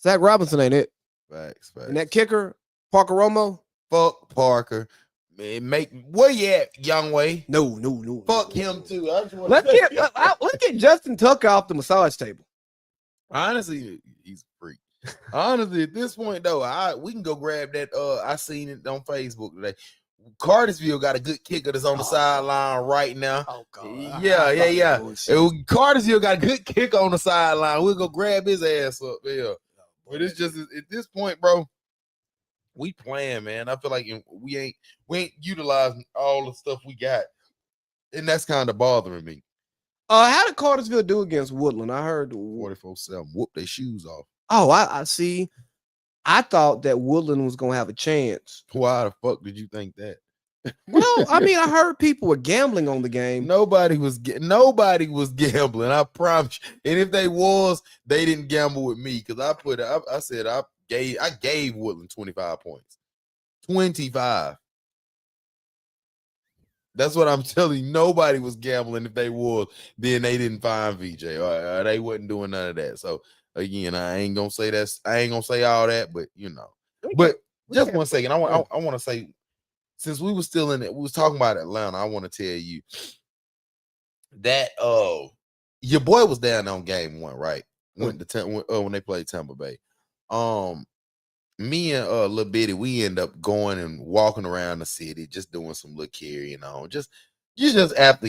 Zach Robinson ain't it. Facts. And that kicker, Parker Romo. Fuck Parker. Man, where you at, Young Way? No. Fuck him too. Let's get Justin Tucker off the massage table. Honestly, he's a freak. Honestly, at this point though, we can go grab that. I seen it on Facebook today. Cartersville got a good kicker that's on the sideline right now. Oh God. Yeah. Cartersville got a good kicker on the sideline. We'll go grab his ass up. Yeah. But it's just at this point, bro. We playing, man. I feel like we ain't utilizing all the stuff we got, and that's kind of bothering me. How did Cartersville do against Woodland? I heard 44-7 whoop their shoes off. Oh, I see. I thought that Woodland was gonna have a chance. Why the fuck did you think that? Well, I mean, I heard people were gambling on the game. Nobody was gambling. I promise you. And if they was, they didn't gamble with me because I gave Woodland 25 points. 25. That's what I'm telling you. Nobody was gambling. If they was, then they didn't find VJ. Or they wasn't doing none of that. So again, I ain't gonna say all that, but you know. But just 1 second. I want to say, since we were still in it, we was talking about Atlanta. I want to tell you that your boy was down on game 1, right? When they played Tampa Bay. Me and Lil Bitty, we end up going and walking around the city, just doing some little carrying on. Just after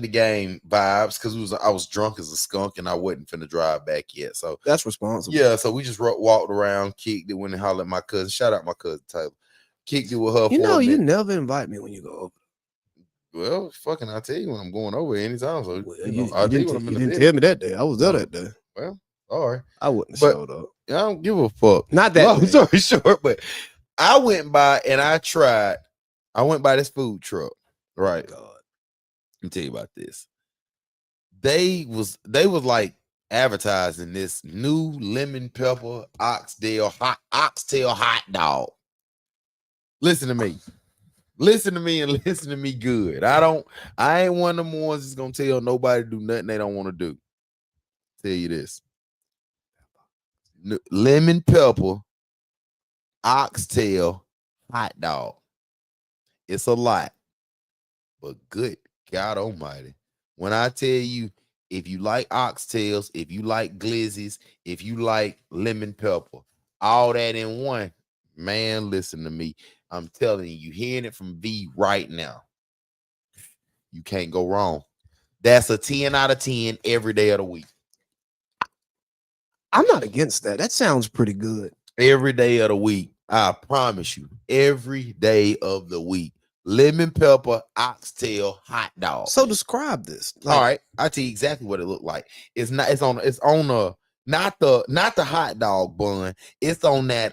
the game vibes, because I was drunk as a skunk and I wasn't finna drive back yet. So that's responsible. Yeah, so we just walked around, kicked it, went and hollered at my cousin. Shout out my cousin Taylor. Kicked it with her. You know, you never invite me when you go over. Well, fucking, I'll tell you when I'm going over anytime. So you didn't tell me that day. I was there that day. Well, all right. I wouldn't have showed up. I don't give a fuck. Not that long story short, but I went by and I went by this food truck. Right. Oh, God. Let me tell you about this. They was like advertising this new lemon pepper oxtail hot dog. Listen to me. Listen to me and listen to me good. I ain't one of them ones that's gonna tell nobody to do nothing they don't want to do. Tell you this. Lemon pepper oxtail hot dog. It's a lot. But good God almighty. When I tell you, if you like oxtails, if you like glizzies, if you like lemon pepper, all that in one, man, listen to me. I'm telling you, hearing it from V right now, you can't go wrong. That's a 10 out of 10 every day of the week. I'm not against that. That sounds pretty good. Every day of the week. I promise you. Every day of the week. Lemon pepper oxtail hot dog. So describe this. All right. I'll tell you exactly what it looked like. It's on not the hot dog bun. It's on that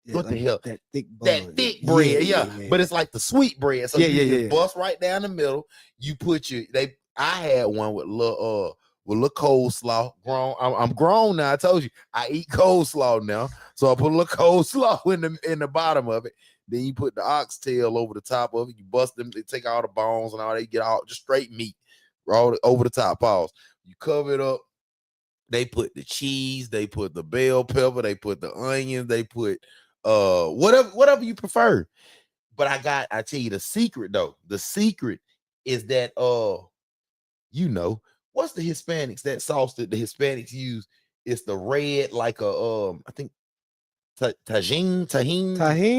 what like the hell? That thick bun. That thick bread, yeah. But it's like the sweet bread. So you bust right down the middle. You put I had one with little coleslaw. I'm grown now. I told you I eat coleslaw now. So I put a little coleslaw in the bottom of it. Then you put the oxtail over the top of it. You bust them, they take all the bones and all, they get all just straight meat all over the top. Pause. You cover it up. They put the cheese, they put the bell pepper, they put the onions, they put whatever you prefer. But I tell you the secret though. The secret is that what's the Hispanics, that sauce that the Hispanics use? It's the red, like I think tahine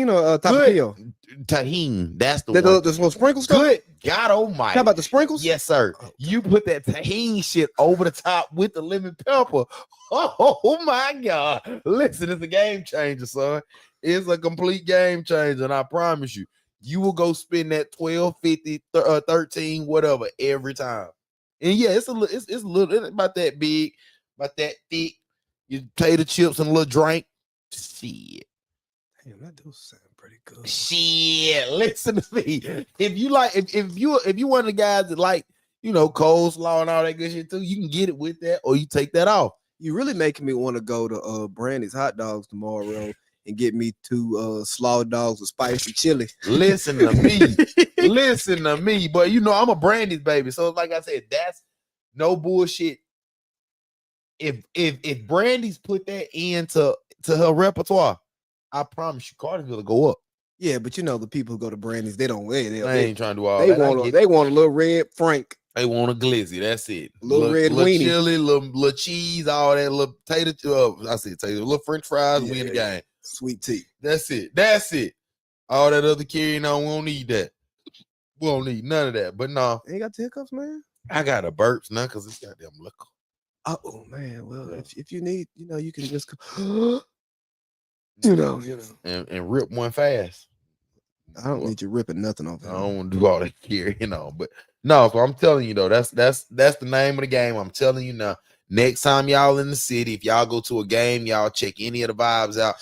or tapatio. Tahine, that's the one. The little sprinkle stuff. Good God almighty. How about the sprinkles? Yes, sir. Oh, you put that tahine shit over the top with the lemon pepper. Oh my God. Listen, it's a game changer, son. It's a complete game changer, and I promise you, you will go spend that $12.50, $13, whatever every time. And yeah, it's a little, it's about that big, about that thick. You potato chips and a little drink. Shit. Damn, that does sound pretty good. Shit, listen to me. If you like, if you one of the guys that like, coleslaw and all that good shit too, you can get it with that, or you take that off. You really making me want to go to Brandy's Hot Dogs tomorrow and get me 2 slaw dogs with spicy chili. Listen to me. Listen to me. But I'm a Brandy's baby. So like I said, that's no bullshit. If Brandy's put that into her repertoire, I promise you Carter's gonna go up. Yeah, but the people who go to Brandy's, they don't they ain't trying to do all that. They want a little red Frank. They want a glizzy. That's it. Little red weenie, chili, little cheese, all that, little potato. I said potato, little French fries. We in the game. Sweet tea. That's it. All that other carrying on, we don't need that. We don't need none of that. But no, ain't got the hiccups, man. I got a burps now because it's goddamn liquor. Oh man, well, if you need, you can just go, you know. And rip one fast. I don't need you ripping nothing off. I don't want to do all that here, but no. So I'm telling you though, that's the name of the game. I'm telling you now. Next time y'all in the city, if y'all go to a game, y'all check any of the vibes out.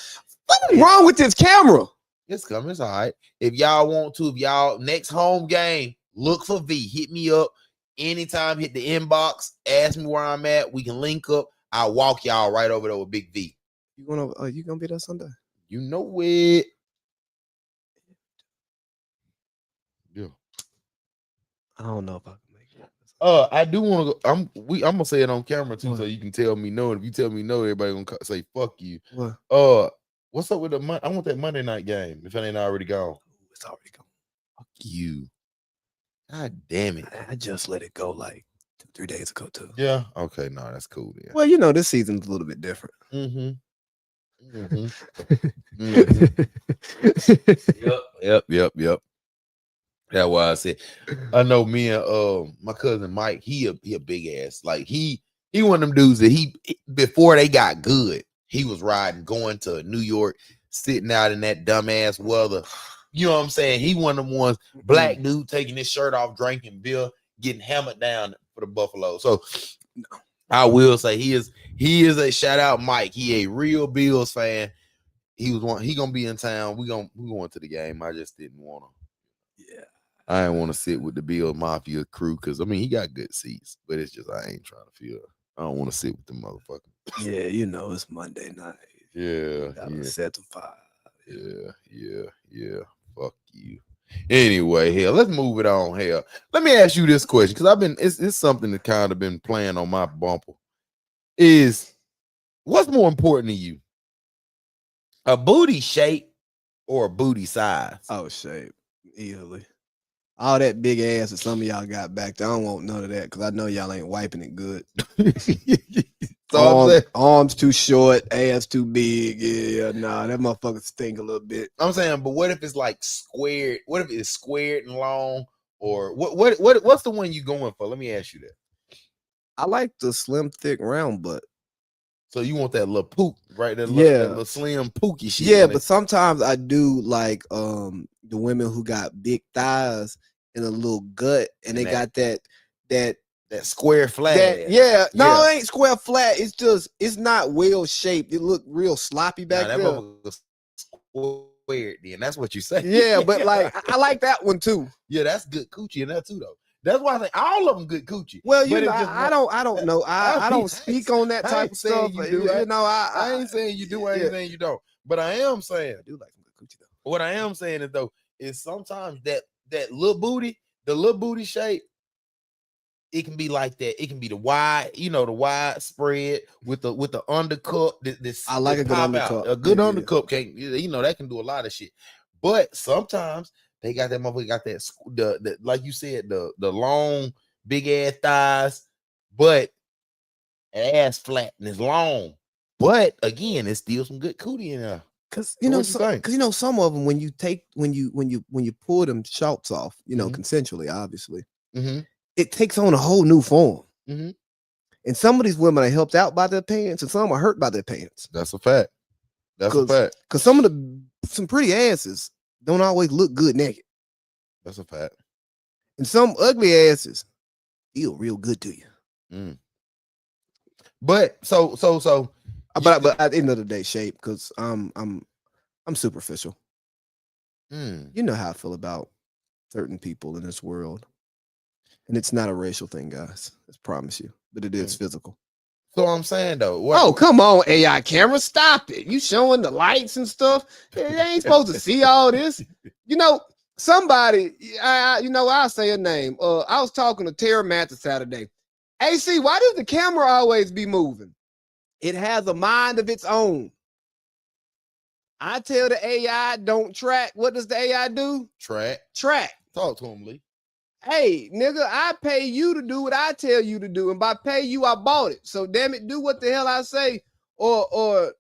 What is wrong with this camera? It's coming. It's all right. If y'all want to, if y'all next home game, look for V. Hit me up anytime. Hit the inbox. Ask me where I'm at. We can link up. I'll walk y'all right over there with Big V. You gonna be there Sunday? You know it. Yeah. I don't know if I can make it. I do want to go. I'm gonna say it on camera too, so you can tell me no. If you tell me no, everybody gonna say fuck you. What? What's up with the I want that Monday night game. If it ain't already gone, It's already gone. Fuck you. God damn it. I just let it go like 2-3 days ago too. Yeah. Okay. No, that's cool. Then. Well, this season's a little bit different. Yep. That's why I said I know me and my cousin Mike, he a big ass. Like he one of them dudes that before they got good, he was going to New York, sitting out in that dumbass weather. You know what I'm saying? He one of them ones, black dude taking his shirt off, drinking beer, getting hammered down for the Buffalo. So I will say he is a shout out Mike. He a real Bills fan. He gonna be in town. We going to the game. I just didn't want to. Yeah. I didn't want to sit with the Bill Mafia crew because he got good seats, but it's just I ain't trying to feel. I don't want to sit with the motherfucker. Yeah, it's Monday night. Yeah. Set to 5. Yeah. Fuck you. Anyway, hell, let's move it on. Hell, let me ask you this question because it's something that kind of been playing on my bumper. Is what's more important to you, a booty shape or a booty size? Oh, shape easily. All that big ass that some of y'all got back there, I don't want none of that because I know y'all ain't wiping it good. So arms too short, ass too big. Yeah, nah, that motherfucker stink a little bit. I'm saying, but what if it's like squared? What if it's squared and long? Or what's the one you going for? Let me ask you that. I like the slim, thick, round butt. So you want that little pook, right? That little slim pooky shit. Yeah, but sometimes I do like the women who got big thighs and a little gut, and they got that square flat. No, it ain't square flat. It's not well shaped. It look real sloppy back there. That squared. Then that's what you say. Yeah, but like I like that one too. Yeah, that's good coochie in that too, though. That's why I think all of them good coochie. Well, I don't know. I don't speak on that type of stuff. I ain't saying you do. I ain't saying you don't. But I am saying I do like some good coochie though. What I am saying is sometimes that little booty, the little booty shape, it can be like that. It can be the wide spread with the undercut. I like a good undercut. A good undercut can that can do a lot of shit. But sometimes they got that motherfucker got the like you said the long big ass thighs, but ass flat and it's long. But again, it's still some good cootie in there. Cause some of them when you pull them shorts off, consensually, obviously, it takes on a whole new form. And some of these women are helped out by their pants, and some are hurt by their pants. That's a fact. Because some pretty asses don't always look good naked. That's a fact. And some ugly asses feel real good to you. But but at the end of the day, shape, because I'm superficial. You know how I feel about certain people in this world. And it's not a racial thing, guys. I promise you. But it is physical. So I'm saying though. Oh, come on, AI camera. Stop it. You showing the lights and stuff. They ain't supposed to see all this. Somebody, I'll say a name. I was talking to Tara Mathis Saturday. AC, why does the camera always be moving? It has a mind of its own. I tell the AI, don't track. What does the AI do? Track. Talk to him, Lee. Hey, nigga, I pay you to do what I tell you to do. And by pay you, I bought it. So damn it, do what the hell I say. Or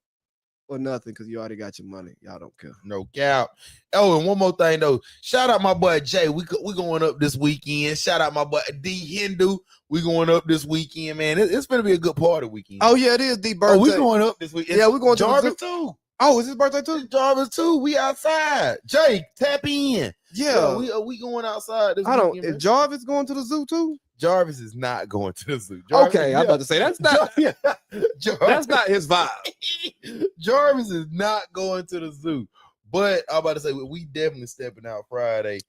or nothing because you already got your money. Y'all don't care. No cap. Oh, and one more thing though. Shout out my boy Jay. We going up this weekend. Shout out my boy D Hindu. We going up this weekend, man. It's gonna be a good party weekend. Oh yeah, it is the birthday. Oh, we going up this weekend. Yeah, we going to Jarvis too. Oh, is his birthday too? Jarvis too. We outside. Jay, tap in. Yeah, we going outside this I don't. weekend. Is Jarvis going to the zoo too? Jarvis is not going to the zoo. Jarvis, Okay, I'm about to say that's not. Jarvis, That's not his vibe. Jarvis is not going to the zoo. But I'm about to say we definitely stepping out Friday.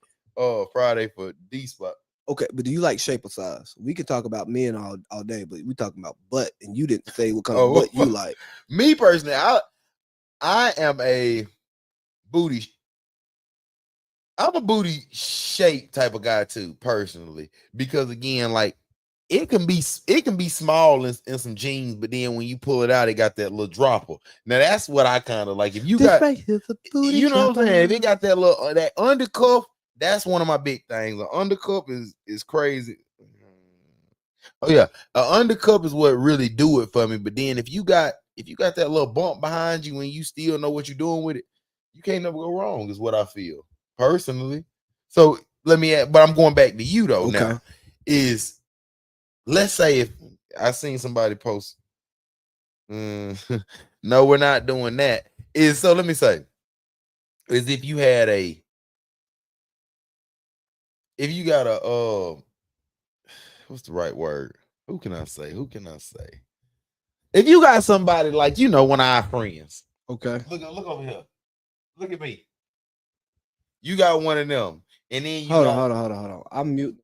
Friday for D spot. Okay, but do you like shape or size? We could talk about men all day, but we talking about butt, and you didn't say what kind of butt you like. Me personally, I am a booty. I'm a booty shape type of guy too, personally, because again, like it can be small in some jeans, but then when you pull it out, it got that little dropper. Now that's what I kind of like. If you got, right here's a booty, you know what I'm saying? If it got that little that undercuff, that's one of my big things. An undercuff is crazy. Oh yeah, an undercuff is what really do it for me. But then if you got that little bump behind you and you still know what you're doing with it, you can't never go wrong. Is what I feel personally. So let me add, but I'm going back to you though. Okay. Now is let's say if I seen somebody post, no, we're not doing that. Is so let me say, is if you got a what's the right word? Who can I say? If you got somebody like one of our friends. Okay. Look over here. Look at me. You got one of them, and then you hold on. I'm mute.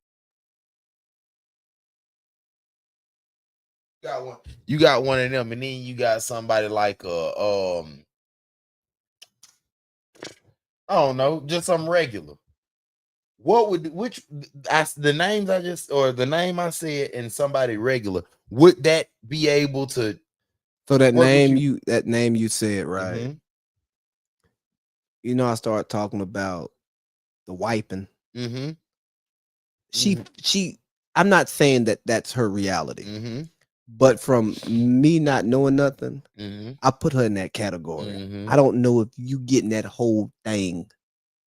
You got one of them, and then you got somebody like I don't know, just some regular. What would the names I just or the name I said and somebody regular, would that be able to? So that name you said, right? Mm-hmm. You know, I started talking about the wiping. Mm-hmm. She I'm not saying that that's her reality. Mm-hmm. But from me not knowing nothing, Mm-hmm. I put her in that category. Mm-hmm. I don't know if you getting that whole thing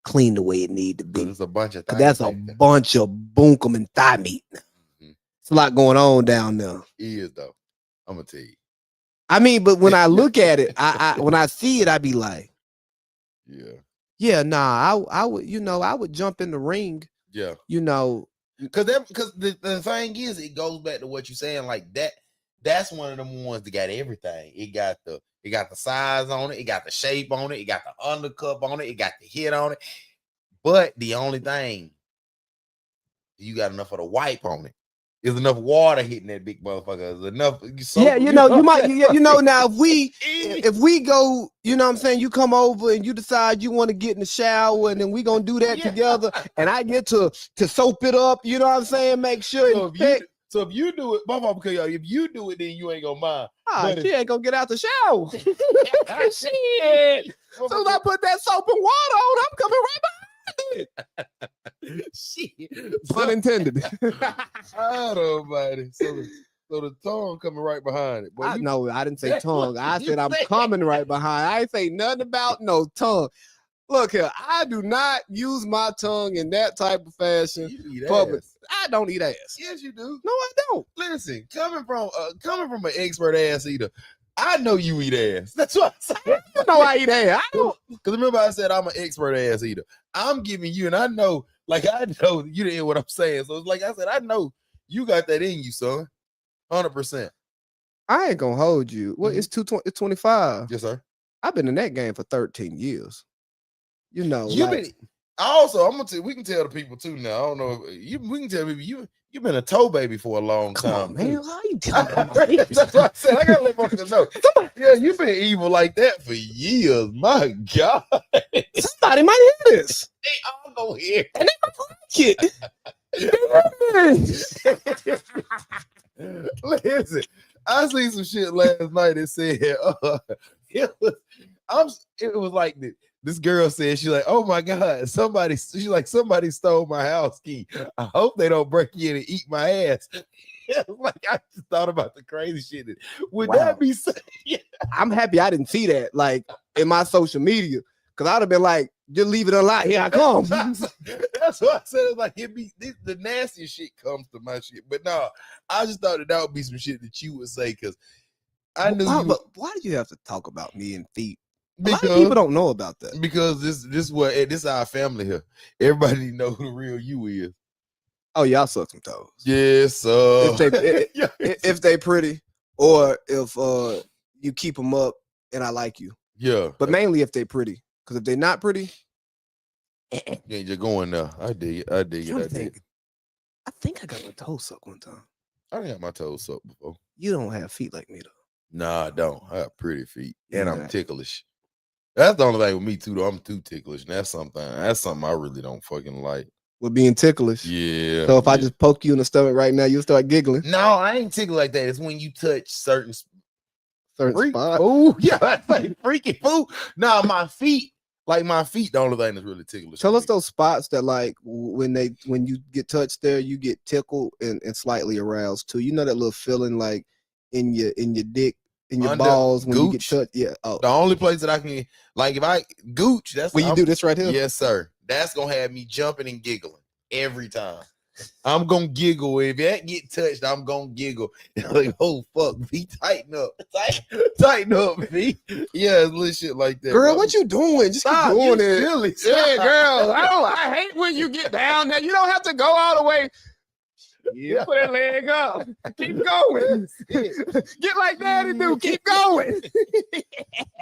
clean the way it need to be. There's a bunch of things. That's a bunch of bunkum and thigh meat. Mm-hmm. It's a lot going on down there. It is though. I'm gonna tell you. I mean, but when I look at it, I when I see it, I be like, yeah, nah, I would jump in the ring. Yeah. Because the thing is, it goes back to what you're saying, like that. That's one of them ones that got everything. It got the size on it, it got the shape on it, it got the undercup on it, it got the hit on it. But the only thing, you got enough of the wipe on it. There's enough water hitting that big motherfucker. There's enough. Now if we go, you know what I'm saying, you come over and you decide you want to get in the shower and then we gonna do that together, and I get to soap it up, you know what I'm saying, make sure. So if you do it, my mom, if you do it, then you ain't gonna mind. She ain't gonna get out the shower. Shit. So as I put that soap and water on, I'm coming right behind it. Shit. Pun intended. I don't mind. So the tongue coming right behind it. No, I didn't say tongue. I said I'm coming right behind. I ain't say nothing about no tongue. Look here, I do not use my tongue in that type of fashion. You eat public. ass. I don't eat ass. Yes, you do. No, I don't. Listen, coming from an expert ass eater, I know you eat ass. That's what I said. You know I eat ass. I don't. Because remember I said I'm an expert ass eater. I'm giving you, and I know you didn't hear what I'm saying. So it's like I said, I know you got that in you, son. 100%. I ain't gonna hold you. Well, it's 25. Yes, sir. I've been in that game for 13 years. You know, also, I'm gonna tell. We can tell the people too now. I don't know. We can tell people you've been a toe baby for a long time. Come on, man. How you telling me? That's what I said. I gotta let motherfuckers know. Yeah, you've been evil like that for years. My God. Somebody might hear this. They all gonna hear. And they might like it. Listen, I seen some shit last night that said it was like this girl said, she's like, oh my God, somebody stole my house key. I hope they don't break in and eat my ass. Like I just thought about the crazy shit. Would Wow. that be safe? I'm happy I didn't see that like in my social media because I'd have been like, just leave it unlocked. Here I come. That's what I said. It's like the nastiest shit comes to my shit. But no, I just thought that would be some shit that you would say because I knew you. But why do you have to talk about me and feet? A lot Because of people don't know about that. Because this is our family here. Everybody know who the real you is. Oh, y'all suck some toes. Yes, If they pretty or if you keep them up and I like you. Yeah. But mainly if they pretty. Because if they're not pretty, yeah, you're going there. I dig it. I think I got my toes sucked one time. I done got my toes sucked before. You don't have feet like me though. Nah, I don't. I got pretty feet. And I'm Yeah. ticklish. That's the only thing with me too, though. I'm too ticklish. And that's something I really don't fucking like. With being ticklish. Yeah. So if I just poke you in the stomach right now, you'll start giggling. No, I ain't tickle like that. It's when you touch certain Certain spot. Oh, yeah, that's like freaky food. No, my feet, the only thing that's really ticklish. Tell us those spots that like when you get touched there, you get tickled and slightly aroused too. You know that little feeling like in your dick, in your Under balls when you get gooch. touched. Yeah. Oh. The only place that I can like if I gooch, that's When you do this right here. Yes, sir. That's gonna have me jumping and giggling every time. I'm gonna giggle. If that get touched, I'm gonna giggle. Like, oh fuck, V, tighten up. Tighten up, V. Yeah, it's little shit like that. Girl, bro. what you doing? Just Stop, keep doing you it. silly. Yeah, girl. I hate when you get down there. You don't have to go all the way. Yeah, put that leg up. Keep going. Get like daddy do. Keep going.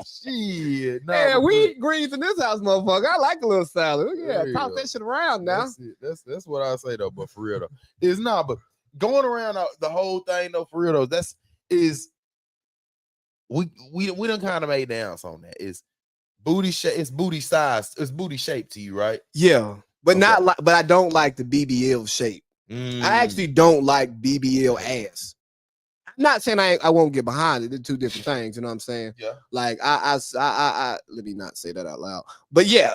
Shit. Nah, Yeah, but we look, eat greens in this house, motherfucker. I like a little salad. Yeah, There you toss go. that shit around now. That's it. That's what I say though. But for real though, it's not. But going around the whole thing though, for real though, we done kind of made the answer on that. It's booty shape. It's booty size. It's booty shape to you, right? Yeah, but Okay. not like. But I don't like the BBL shape. I actually don't like BBL ass. I'm not saying I won't get behind it. They're two different things. You know what I'm saying? Yeah. Like I let me not say that out loud. But yeah,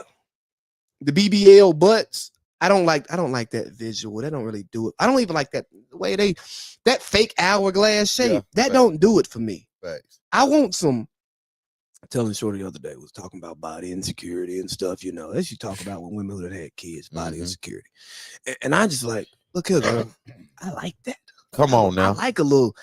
the BBL butts. I don't like that visual. They don't really do it. I don't even like that the way that fake hourglass shape. Yeah, that facts. don't do it for me. Facts. I want some. Telling Shorty the other day was talking about body insecurity and stuff. You know, as you talk about when women who had kids, body Mhm. insecurity, and I just like, look here, girl. I like that. Come on now. I like a little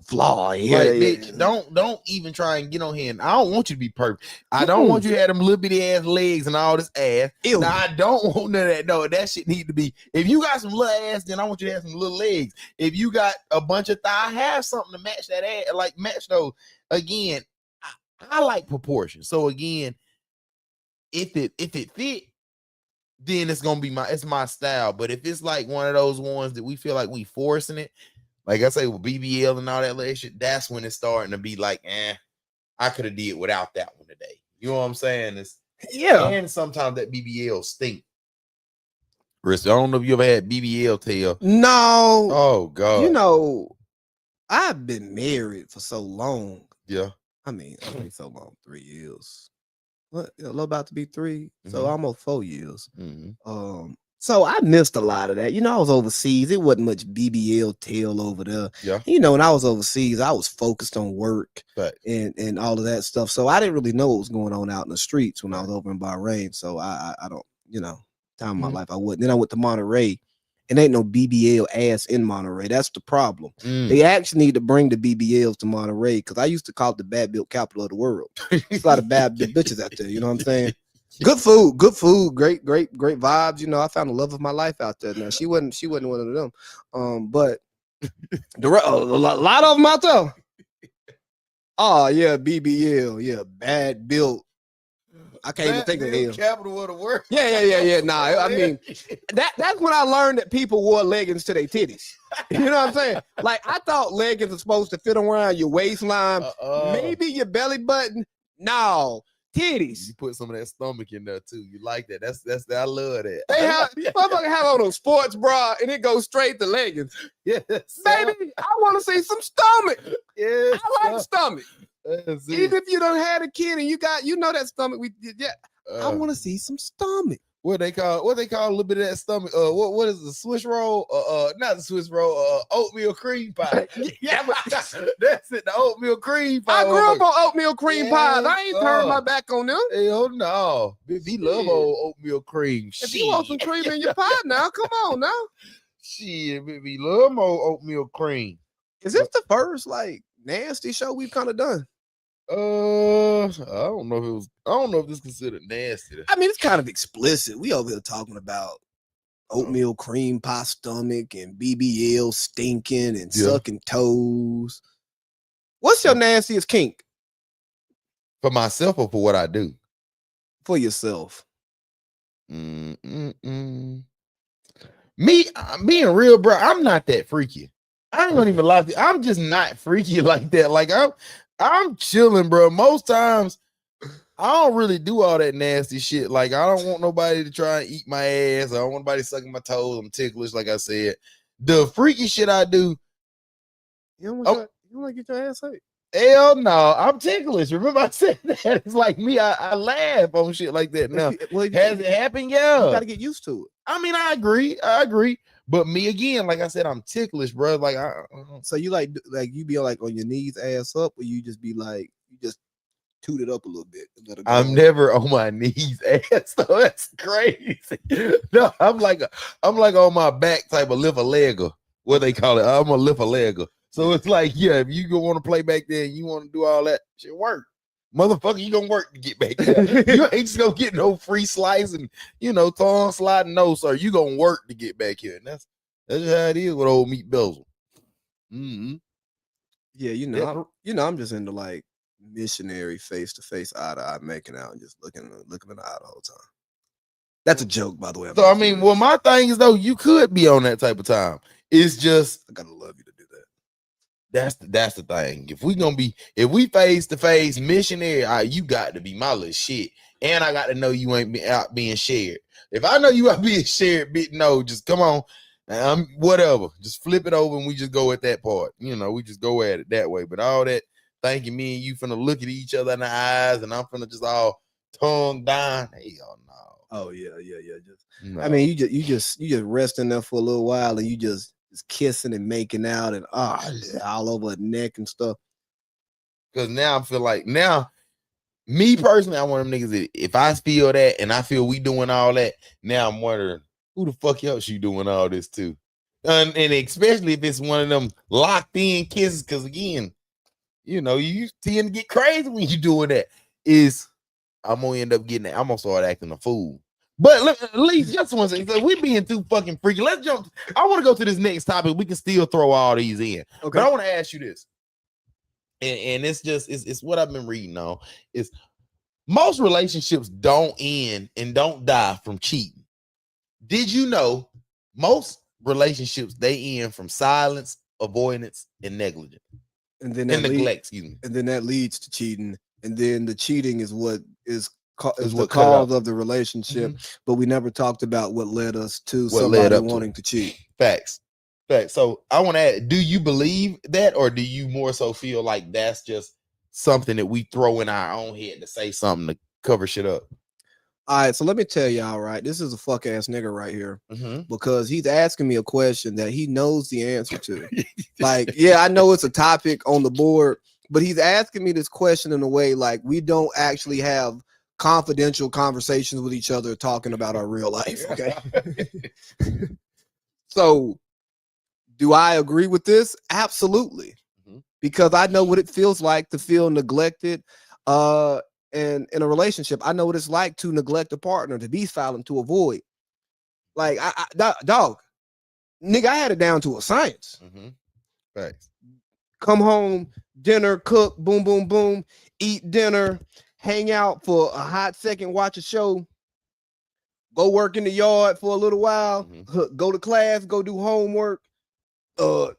flaw here. Like, bitch, don't even try and get on here. And I don't want you to be perfect. I don't want you to have them little bitty ass legs and all this ass. Ew. Now, I don't want none of that. No, that shit need to be. If you got some little ass, then I want you to have some little legs. If you got a bunch of thigh, have something to match that ass. Like match those. Again, I like proportion. So again, if it fit, then it's gonna be my style. But if it's like one of those ones that we feel like we forcing it, like I say with BBL and all that little shit, that's when it's starting to be like, I could have did without that one today. You know what I'm saying? Yeah. And sometimes that BBL stink. Chris, I don't know if you ever had BBL tail. No. Oh God. You know, I've been married for so long. Yeah. I mean so long, 3 years. What? About to be 3, so Mhm. almost 4 years. Mhm. So I missed a lot of that. You know, I was overseas. It wasn't much BBL tail over there. Yeah. You know, when I was overseas, I was focused on work Facts. and all of that stuff. So I didn't really know what was going on out in the streets when I was over in Bahrain. So I don't, you know, time of my life I wouldn't. Then I went to Monterey, and ain't no BBL ass in Monterey. That's the problem. They actually need to bring the BBLs to Monterey because I used to call it the bad built capital of the world. There's a lot of bad bitches out there. You know what I'm saying? Good food, great vibes. You know, I found the love of my life out there. Now she wasn't one of them. But a lot of them out there. Oh yeah, BBL, yeah, bad built. I can't even think of it. Capital of the world. Yeah. Nah, I mean that's when I learned that people wore leggings to their titties. You know what I'm saying? Like I thought leggings are supposed to fit around your waistline, maybe your belly button. No, titties. You put some of that stomach in there too. You like that? That's I love that. They have motherfucker have on a sports bra and it goes straight to leggings. Yes, Baby, I want to see some stomach. Yes, I like stomach. That's it. Even if you don't had a kid and you know that stomach, I want to see some stomach. what they call a little bit of that stomach. What is the Swiss roll? Not the Swiss roll. Oatmeal cream pie. Yeah, but That's it. The oatmeal cream pie. I grew up on oatmeal cream pies. I ain't turned my back on them. Hell no. We love old oatmeal cream. If you want some cream in your pie now, come on now. Shit, we love more oatmeal cream. Is this the first like nasty show we've kind of done? I don't know if this is considered nasty. I mean, it's kind of explicit. We over here talking about oatmeal cream pie stomach and BBL stinking and sucking toes. What's your nastiest kink? For myself or for what I do? For yourself. Me, being real, bro, I'm not that freaky. I ain't gonna even lie to you. I'm just not freaky like that. Like I'm chilling, bro. Most times I don't really do all that nasty shit. Like I don't want nobody to try and eat my ass. I don't want nobody sucking my toes. I'm ticklish, like I said. The freaky shit I do. You don't want to get your ass ate? Hell no, I'm ticklish. Remember I said that? It's like me, I laugh on shit like that. Now, has it happened? Yeah. You gotta get used to it. I mean, I agree. But me again, like I said, I'm ticklish, bro. Like so you like you be like on your knees, ass up, or you just be like you just toot it up a little bit and let it go. I'm never on my knees, ass. So that's crazy. No, I'm like on my back type of lift a legger. What they call it? I'm a lift a legger. So it's like, yeah, if you want to play back there and you want to do all that shit, work. Motherfucker, you gonna work to get back there. You ain't just gonna get no free slice and tongue sliding, no, sir. You gonna work to get back here. And that's just how it is with old meat bezel. Mm-hmm. Yeah, I'm just into like missionary face to face, eye to eye, making out and just looking in the eye the whole time. That's a joke, by the way. So I mean, well, my thing is though, you could be on that type of time. It's just I gotta love you to do that. That's the thing. If we face to face missionary, you got to be my little shit, and I got to know you ain't out being shared. If I know you out being shared, no, just come on, whatever, just flip it over and we just go at that part. We just go at it that way. But all that thinking me and you finna look at each other in the eyes, and I'm finna just all tongue down. Hell no. Oh yeah. Just no. I mean, you just resting there for a little while, and you just kissing and making out and all over her neck and stuff. Because now I feel like me personally, I'm one of them niggas that if I feel that and I feel we doing all that, now I'm wondering who the fuck else you doing all this to, and especially if it's one of them locked in kisses. Because again, you tend to get crazy when you doing that. I'm gonna end up getting it. I'm gonna start acting a fool. But at least just one second. So we being too fucking freaky. Let's jump. I want to go to this next topic. We can still throw all these in. Okay. But I want to ask you this. And it's just it's what I've been reading on. Is most relationships don't end and don't die from cheating. Did you know most relationships they end from silence, avoidance, and negligence? And then neglect, excuse me. And then that leads to cheating. And then the cheating is what is the cause of the relationship, but we never talked about what led us to somebody wanting to cheat. Facts. So I want to add, do you believe that, or do you more so feel like that's just something that we throw in our own head to say something to cover shit up? All right, so let me tell y'all, right? This is a fuck ass nigga right here, because he's asking me a question that he knows the answer to. Like, yeah, I know it's a topic on the board, but he's asking me this question in a way like we don't actually have confidential conversations with each other talking about our real life. Okay. So do I agree with this? Absolutely. Because I know what it feels like to feel neglected. And in a relationship, I know what it's like to neglect a partner, to be silent, to avoid. Like, dog, nigga, I had it down to a science. Thanks. Come home, dinner, cook, boom, boom, boom, eat dinner, hang out for a hot second, watch a show, go work in the yard for a little while, go to class, go do homework. By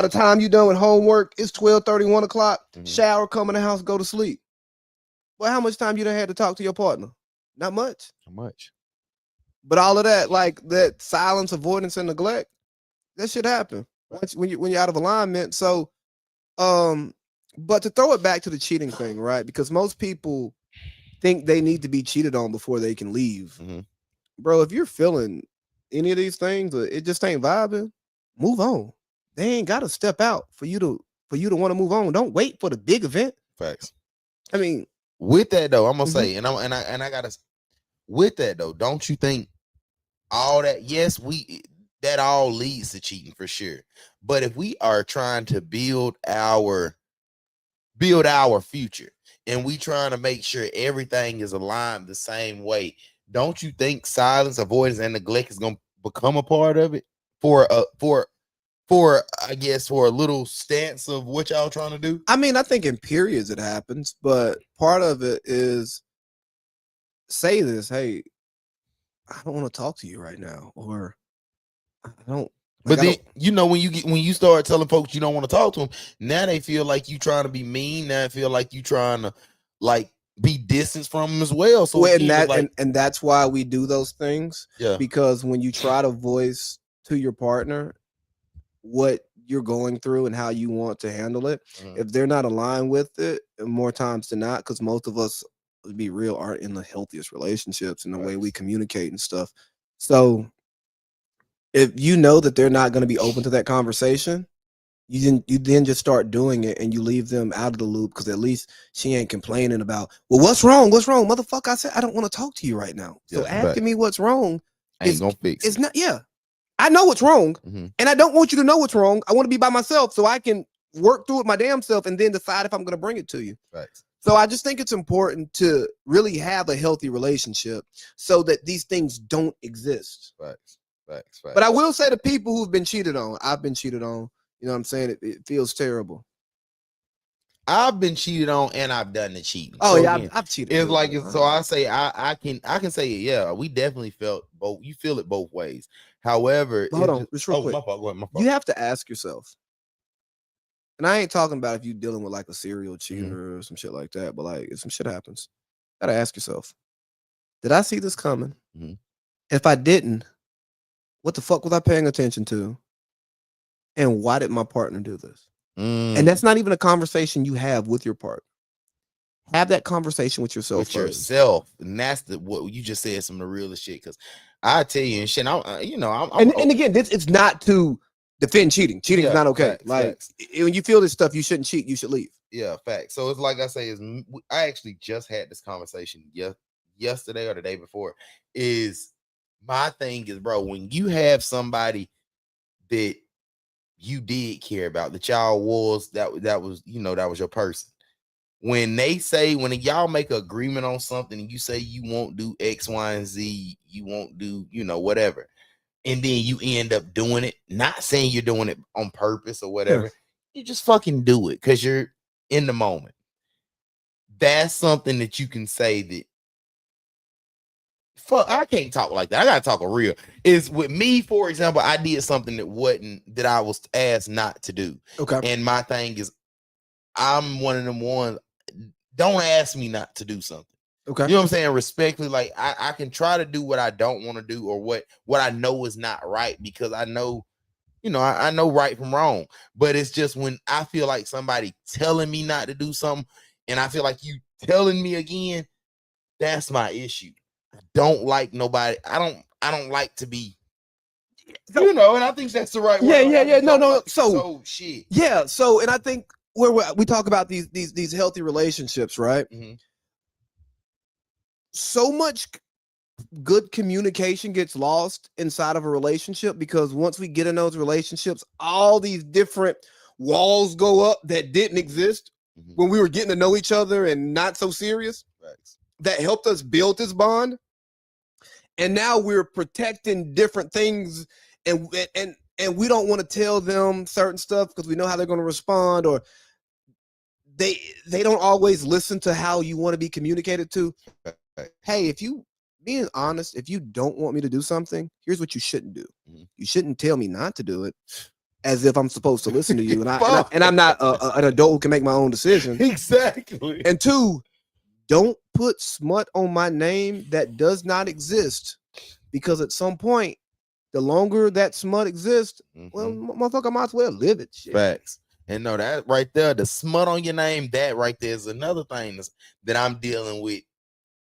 the time you're done with homework, it's 12:30, 1 o'clock, shower, come in the house, go to sleep. Well, how much time you done had to talk to your partner? Not much. Not much. But all of that, like that silence, avoidance, and neglect, that shit happen when you're out of alignment. So, but to throw it back to the cheating thing, right? Because most people think they need to be cheated on before they can leave. Mhm. Bro, if you're feeling any of these things, or it just ain't vibing, move on. They ain't got to step out for you to want to move on. Don't wait for the big event. Facts. I mean, with that though, I'm gonna Mhm. say, and I gotta. With that though, don't you think all that? Yes, that all leads to cheating for sure. But if we are trying to build our future, and we trying to make sure everything is aligned the same way, don't you think silence, avoidance, and neglect is gonna become a part of it for I guess for a little stance of what y'all trying to do? I mean, I think in periods it happens, but part of it is say this, hey, I don't want to talk to you right now, or I don't. But I then don't, when you start telling folks you don't want to talk to them, now they feel like you trying to be mean. Now they feel like you trying to like be distant from them as well. So well, again, it's like, and that's why we do those things. Yeah. Because when you try to voice to your partner what you're going through and how you want to handle it, if they're not aligned with it, more times than not, because most of us, to be real, aren't in the healthiest relationships in the way we communicate and stuff. So if you know that they're not going to be open to that conversation, you then just start doing it, and you leave them out of the loop, because at least she ain't complaining about, well, what's wrong, motherfucker. I said I don't want to talk to you right now. So asking me what's wrong ain't gonna fix it's it. not. Yeah, I know what's wrong, and I don't want you to know what's wrong. I want to be by myself so I can work through it my damn self and then decide if I'm going to bring it to you. Right. So I just think it's important to really have a healthy relationship so that these things don't exist. Facts. But I will say, the people who've been cheated on, I've been cheated on. You know what I'm saying? It feels terrible. I've been cheated on, and I've done the cheating. Oh So yeah, again, I've cheated. It's like so. I say I can say it. Yeah, we definitely felt both. You feel it both ways. However, Hold on, just real quick. My fault. Go ahead, my fault. You have to ask yourself, and I ain't talking about if you're dealing with like a serial cheater or some shit like that, but like if some shit happens, you gotta ask yourself, did I see this coming? If I didn't, what the fuck was I paying attention to? And why did my partner do this? And that's not even a conversation you have with your partner. Have that conversation with yourself first. And that's what you just said, some of the realest shit. Because I tell you, and shit, and again, it's not to defend cheating. Cheating is not okay. Facts. When you feel this stuff, you shouldn't cheat. You should leave. Yeah, facts. So it's like I say, I actually just had this conversation yesterday or the day before. Is my thing is, bro, when you have somebody that you did care about, that y'all was that was your person. When y'all make an agreement on something and you say you won't do X, Y, and Z, you won't do, whatever, and then you end up doing it, not saying you're doing it on purpose or whatever, you just fucking do it because you're in the moment. That's something that you can say that, fuck, I can't talk like that. I gotta talk real. Is with me, for example, I did something that I was asked not to do. Okay. And my thing is, I'm one of them ones. Don't ask me not to do something. Okay. You know what I'm saying? Respectfully, like I can try to do what I don't want to do, or what I know is not right, because I know, I know right from wrong. But it's just when I feel like somebody telling me not to do something, and I feel like you telling me again, that's my issue. I don't like nobody. I don't like to be, and I think that's the right word. Yeah. No. Like, so shit. Yeah. So, and I think where we talk about these healthy relationships, right? So much good communication gets lost inside of a relationship, because once we get in those relationships, all these different walls go up that didn't exist when we were getting to know each other and not so serious. That helped us build this bond. And now we're protecting different things, and we don't want to tell them certain stuff because we know how they're going to respond, or they don't always listen to how you want to be communicated to. Hey, if you being honest, if you don't want me to do something, here's what you shouldn't do. You shouldn't tell me not to do it as if I'm supposed to listen to you, and I'm not an adult who can make my own decision. Exactly. And two, don't put smut on my name that does not exist, because at some point, the longer that smut exists, well, motherfucker, I might as well live it. Shit. Facts. And no, that right there, the smut on your name, that right there is another thing that I'm dealing with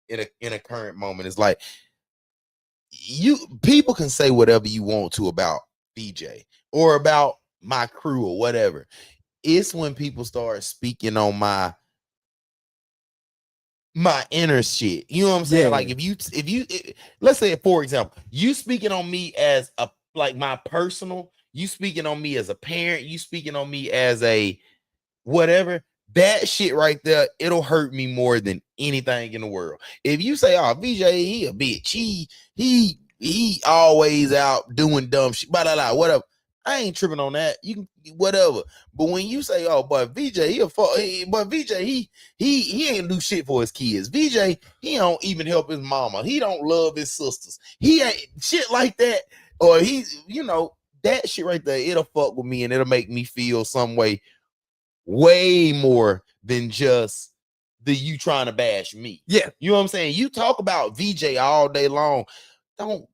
in a current moment. It's like people can say whatever you want to about BJ or about my crew or whatever. It's when people start speaking on my inner shit. You know what I'm saying? Yeah. Like let's say, for example, you speaking on me as a like my personal, you speaking on me as a parent, you speaking on me as a whatever, that shit right there, it'll hurt me more than anything in the world. If you say, oh, VJ, he a bitch, he always out doing dumb shit, blah, blah, blah, whatever, I ain't tripping on that. You can whatever. But when you say, oh, but VJ, he ain't do shit for his kids. VJ, he don't even help his mama. He don't love his sisters. He ain't shit like that. Or he's, that shit right there, it'll fuck with me and it'll make me feel some way way more than just you trying to bash me. Yeah. You know what I'm saying? You talk about VJ all day long. Don't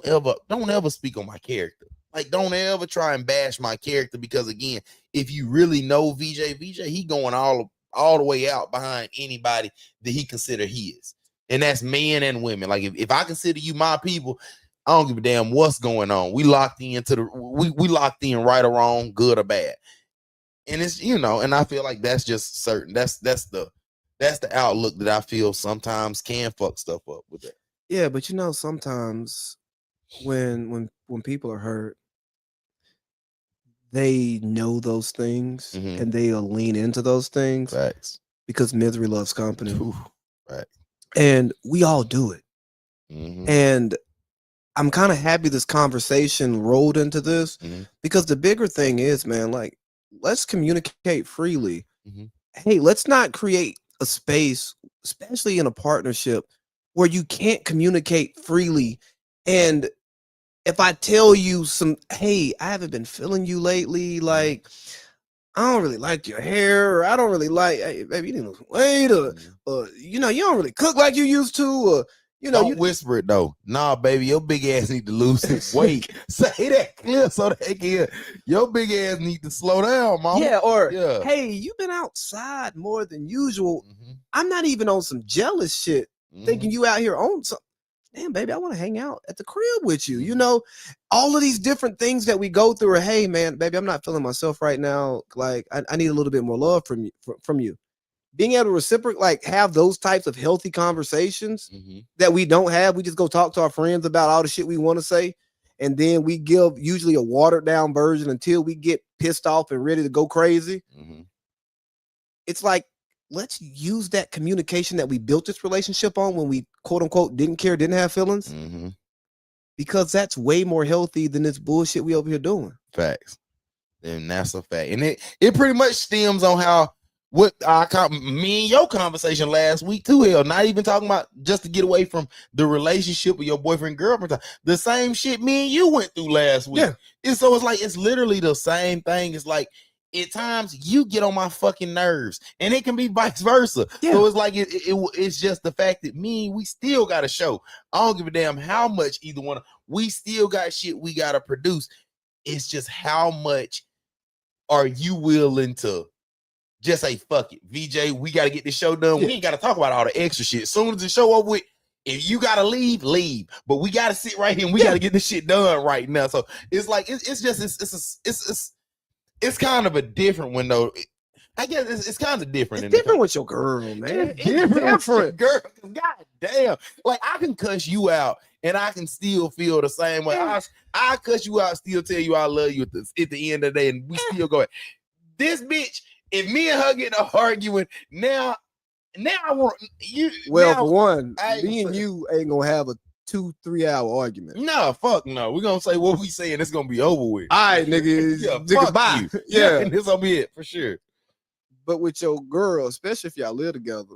ever speak on my character. Like, don't ever try and bash my character, because again, if you really know VJ, he going all the way out behind anybody that he consider his. And that's men and women. Like if I consider you my people, I don't give a damn what's going on. We locked into we locked in, right or wrong, good or bad. And it's, and I feel like that's just certain. That's the outlook that I feel sometimes can fuck stuff up with that. Yeah, but sometimes when people are hurt, they know those things and they'll lean into those things. Facts. Because misery loves company. Ooh, right. And we all do it. And I'm kind of happy this conversation rolled into this, because the bigger thing is, man, like, let's communicate freely. Hey, let's not create a space, especially in a partnership, where you can't communicate freely. And if I tell you hey, I haven't been feeling you lately, like, I don't really like your hair, or I don't really like, hey, baby, you need to lose weight, or you don't really cook like you used to, or don't whisper it though. Nah, baby, your big ass need to lose some weight. Say that clear so they can. Your big ass need to slow down, mama. Yeah, hey, you've been outside more than usual. I'm not even on some jealous shit, thinking you out here on something. Damn, baby, I want to hang out at the crib with you. All of these different things that we go through. Or, hey, man, baby, I'm not feeling myself right now. Like, I need a little bit more love from you. Being able to reciprocate, like, have those types of healthy conversations that we don't have. We just go talk to our friends about all the shit we want to say. And then we give usually a watered down version until we get pissed off and ready to go crazy. It's like, let's use that communication that we built this relationship on when we, quote unquote, didn't care, didn't have feelings. Because that's way more healthy than this bullshit we over here doing. Facts. And that's a fact. And it pretty much stems on how me and your conversation last week too. Hell, not even talking about just to get away from the relationship with your boyfriend, girlfriend. The same shit me and you went through last week. Yeah. And so it's like, it's literally the same thing. It's like, at times you get on my fucking nerves, and it can be vice versa. Yeah. So it's like, it's just the fact that we still got a show. I don't give a damn how much either one. We still got shit we got to produce. It's just how much are you willing to just say, fuck it, VJ, we got to get this show done. Yeah. We ain't got to talk about all the extra shit. As soon as the show over with, if you got to leave. But we got to sit right here and we got to get this shit done right now. So it's like, it's kind of a different one though. I guess it's kind of different. It's different with your girl, man. It's different. Girl, god damn. Like, I can cuss you out and I can still feel the same way. I cuss you out, still tell you I love you at the end of the day, and we still go. This bitch, if me and her get arguing, now I want you. Well, for one, me and you ain't gonna have a 2-3 hour argument. No, fuck no. We're gonna say what we say and it's gonna be over with. All right, nigga. Nigga, bye. Yeah, and this will be it for sure. But with your girl, especially if y'all live together,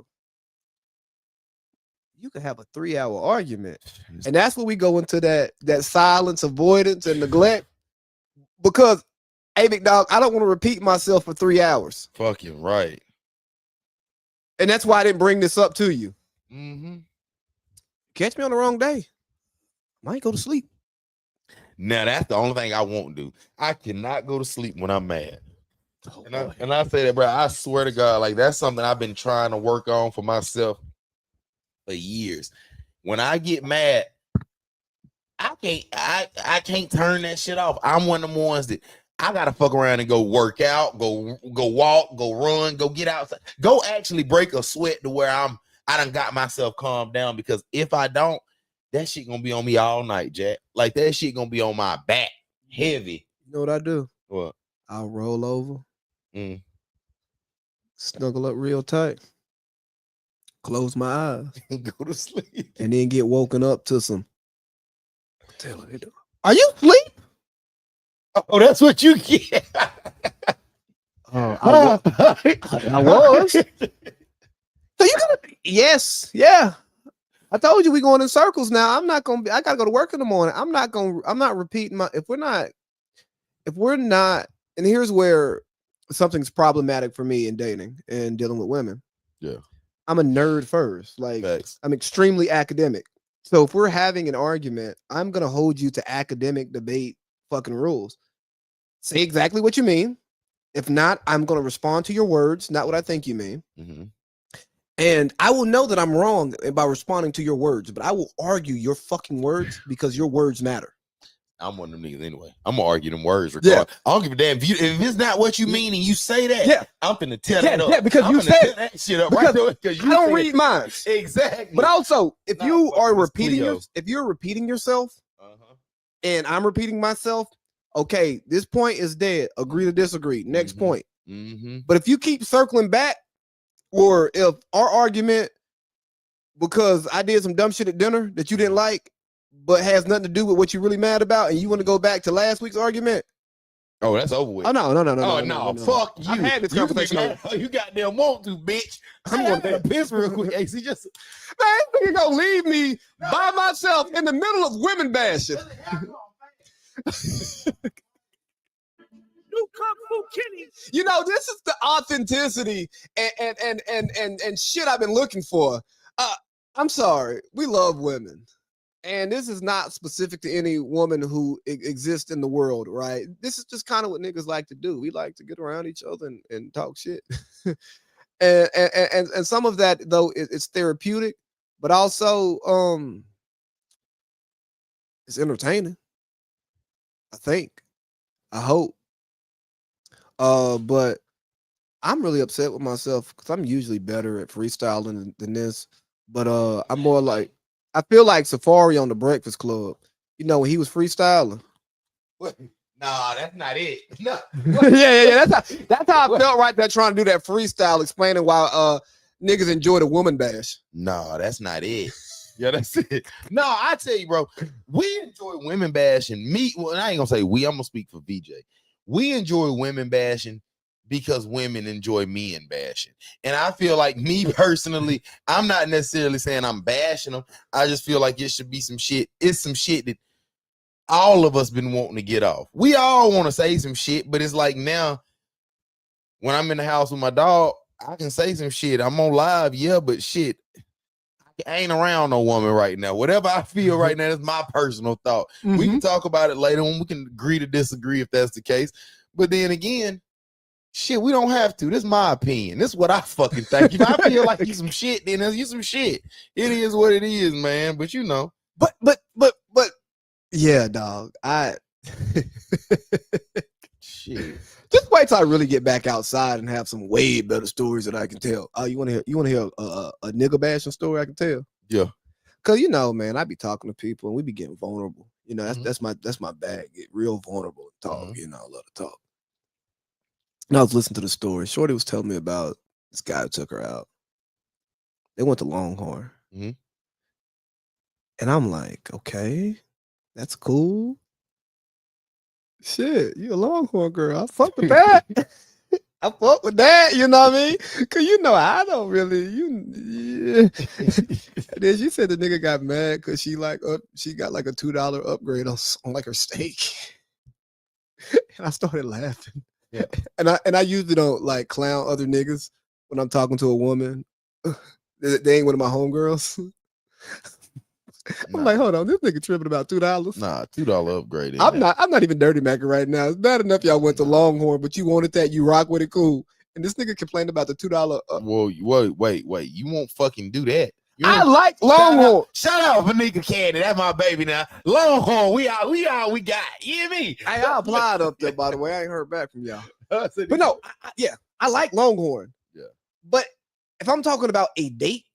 you can have a 3-hour argument. And that's when we go into that silence, avoidance, and neglect. Because, hey, big dog, I don't want to repeat myself for 3 hours. Fucking right. And that's why I didn't bring this up to you. Catch me on the wrong day, might go to sleep. Now that's the only thing I won't do. I cannot go to sleep when I'm mad. And I say that, bro. I swear to God, like, that's something I've been trying to work on for myself for years. When I get mad, I can't turn that shit off. I'm one of them ones that I gotta fuck around and go work out, go walk, go run, go get outside, go actually break a sweat to where I done got myself calmed down, because if I don't, that shit gonna be on me all night, Jack. Like that shit gonna be on my back, heavy. You know what I do? What? I'll roll over, snuggle up real tight, close my eyes, go to sleep, and then get woken up to some. Are you asleep? Oh, that's what you get. I was. So you gonna? Yes, yeah. I told you we going in circles now. I'm not gonna. I gotta go to work in the morning. I'm not repeating my. If we're not, and here's where something's problematic for me in dating and dealing with women. Yeah, I'm a nerd first. Like Facts. I'm extremely academic. So if we're having an argument, I'm gonna hold you to academic debate fucking rules. Say exactly what you mean. If not, I'm gonna respond to your words, not what I think you mean. Mm-hmm. And I will know that I'm wrong by responding to your words, but I will argue your fucking words because your words matter. I'm one of them niggas anyway. I'm gonna argue them words. Regardless. Yeah. I don't give a damn if it's not what you mean and you say that. Yeah, I'm finna tear that up. Yeah, because I'm you said that shit up right there. Because I don't read minds. Exactly. But also, if you are repeating if you're repeating yourself, and I'm repeating myself, okay, this point is dead. Agree to disagree. Next point. But if you keep circling back, or if our argument, because I did some dumb shit at dinner that you didn't like, but has nothing to do with what you're really mad about, and you want to go back to last week's argument. Oh, that's over with. Oh, no. No. Fuck you. I've had this conversation. You goddamn want to, bitch. I'm going to piss real quick. AC, just man, you gonna leave me by myself in the middle of women bashing. You know, this is the authenticity and shit I've been looking for. I'm sorry, we love women, and this is not specific to any woman who exists in the world, right? This is just kind of what niggas like to do. We like to get around each other and talk shit, and some of that though it's therapeutic, but also it's entertaining. I think, I hope. But I'm really upset with myself because I'm usually better at freestyling than this. But I'm more like, I feel like Safari on the Breakfast Club. You know, when he was freestyling. What? Nah, that's not it. No. yeah. That's how I felt right there trying to do that freestyle, explaining why niggas enjoy the woman bash. No, that's not it. Yeah, that's it. No, I tell you, bro, we enjoy women bashing. Well, I ain't gonna say we. I'm gonna speak for VJ. We enjoy women bashing because women enjoy men bashing. And I feel like, me personally, I'm not necessarily saying I'm bashing them. I just feel like it should be some shit. It's some shit that all of us been wanting to get off. We all want to say some shit, but it's like now when I'm in the house with my dog, I can say some shit. I'm on live, yeah, but shit, I ain't around no woman right now. Whatever I feel right now is my personal thought. We can talk about it later when we can agree to disagree if that's the case. But then again, shit, we don't have to. This is my opinion. This is what I fucking think. If I feel like you some shit, then you some shit. It is what it is, man. But you know. But yeah, dog. Shit. Just wait till I really get back outside and have some way better stories that I can tell. You want to hear a nigga bashing story I can tell? Yeah. Cause you know, man, I be talking to people and we be getting vulnerable. You know, that's my bag. Get real vulnerable and talk. You know, I love to talk. And I was listening to the story. Shorty was telling me about this guy who took her out. They went to Longhorn. And I'm like, okay, that's cool. Shit, you a Longhorn girl. I fuck with that. I fuck with that, you know what I mean? Cause you know I don't really And then she said the nigga got mad because she got like a $2 upgrade on like her steak. And I started laughing. Yeah. And I usually don't like clown other niggas when I'm talking to a woman. They ain't one of my homegirls. I'm like, hold on, this nigga tripping about $2. Nah, $2 upgrade. I'm not even dirty macking right now. It's bad enough y'all went to Longhorn, but you wanted that, you rock with it, cool. And this nigga complained about the $2 Well, wait. You won't fucking do that. I like Longhorn. Shout out Vanika Candy. That's my baby now. Longhorn, we got. You hear me? Hey, I applied up there, by the way. I ain't heard back from y'all. But no, I like Longhorn. Yeah. But if I'm talking about a date,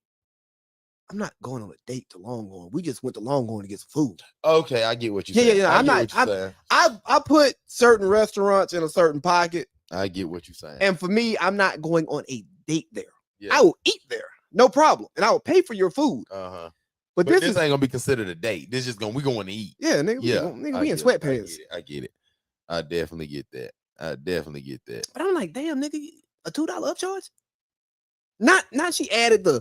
I'm not going on a date to Longhorn. We just went to Longhorn to get some food. Okay, I get what you're saying. Yeah. I put certain restaurants in a certain pocket. I get what you're saying. And for me, I'm not going on a date there. Yeah. I will eat there, no problem, and I will pay for your food. But this ain't gonna be considered a date. This just we going to eat. Yeah, nigga. We in sweatpants. I get it. I definitely get that. But I'm like, damn, nigga, a $2 upcharge? Not she added the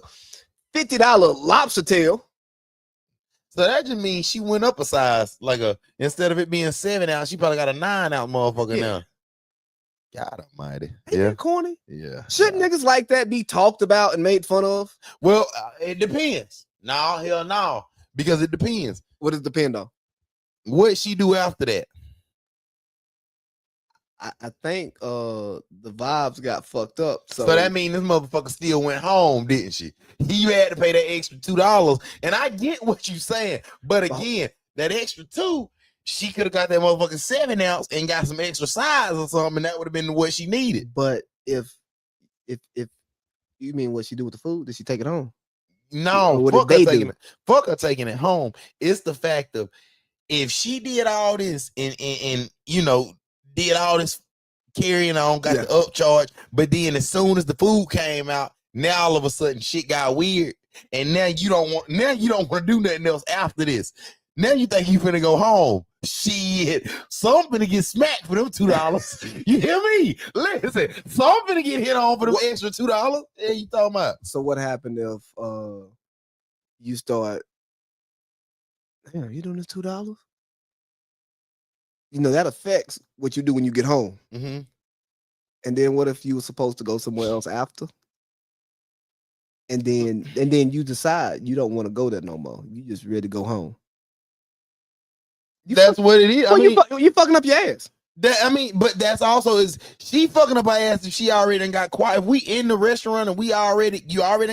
$50 lobster tail. So that just means she went up a size. Instead of it being 7 ounce, she probably got a 9 ounce motherfucker now. God almighty. Ain't that corny? Yeah. Shouldn't niggas like that be talked about and made fun of? Well, it depends. No, hell no. Because it depends. What does it depend on? What she do after that? I think the vibes got fucked up. So that means this motherfucker still went home, didn't she? You had to pay that extra $2. And I get what you're saying. But again, that extra $2, she could have got that motherfucking 7 ounce and got some extra size or something, and that would have been what she needed. But if you mean what she do with the food, did she take it home? No, fuck her taking it home. It's the fact of if she did all this and did all this carrying on, got the upcharge, but then as soon as the food came out, now all of a sudden shit got weird, and now you don't want to do nothing else after this. Now you think you finna go home. Shit, some finna get smacked for them $2. You hear me? Listen, some finna get hit on for them extra $2. Yeah, you talking about? So what happened if you start? Damn, you doing this $2? That affects what you do when you get home. Mm-hmm. And then what if you were supposed to go somewhere else after? And then you decide you don't want to go there no more. You just ready to go home. That's what it is. Well, you fucking up your ass. But that's also is she fucking up her ass if she already done got quiet. If we in the restaurant and you already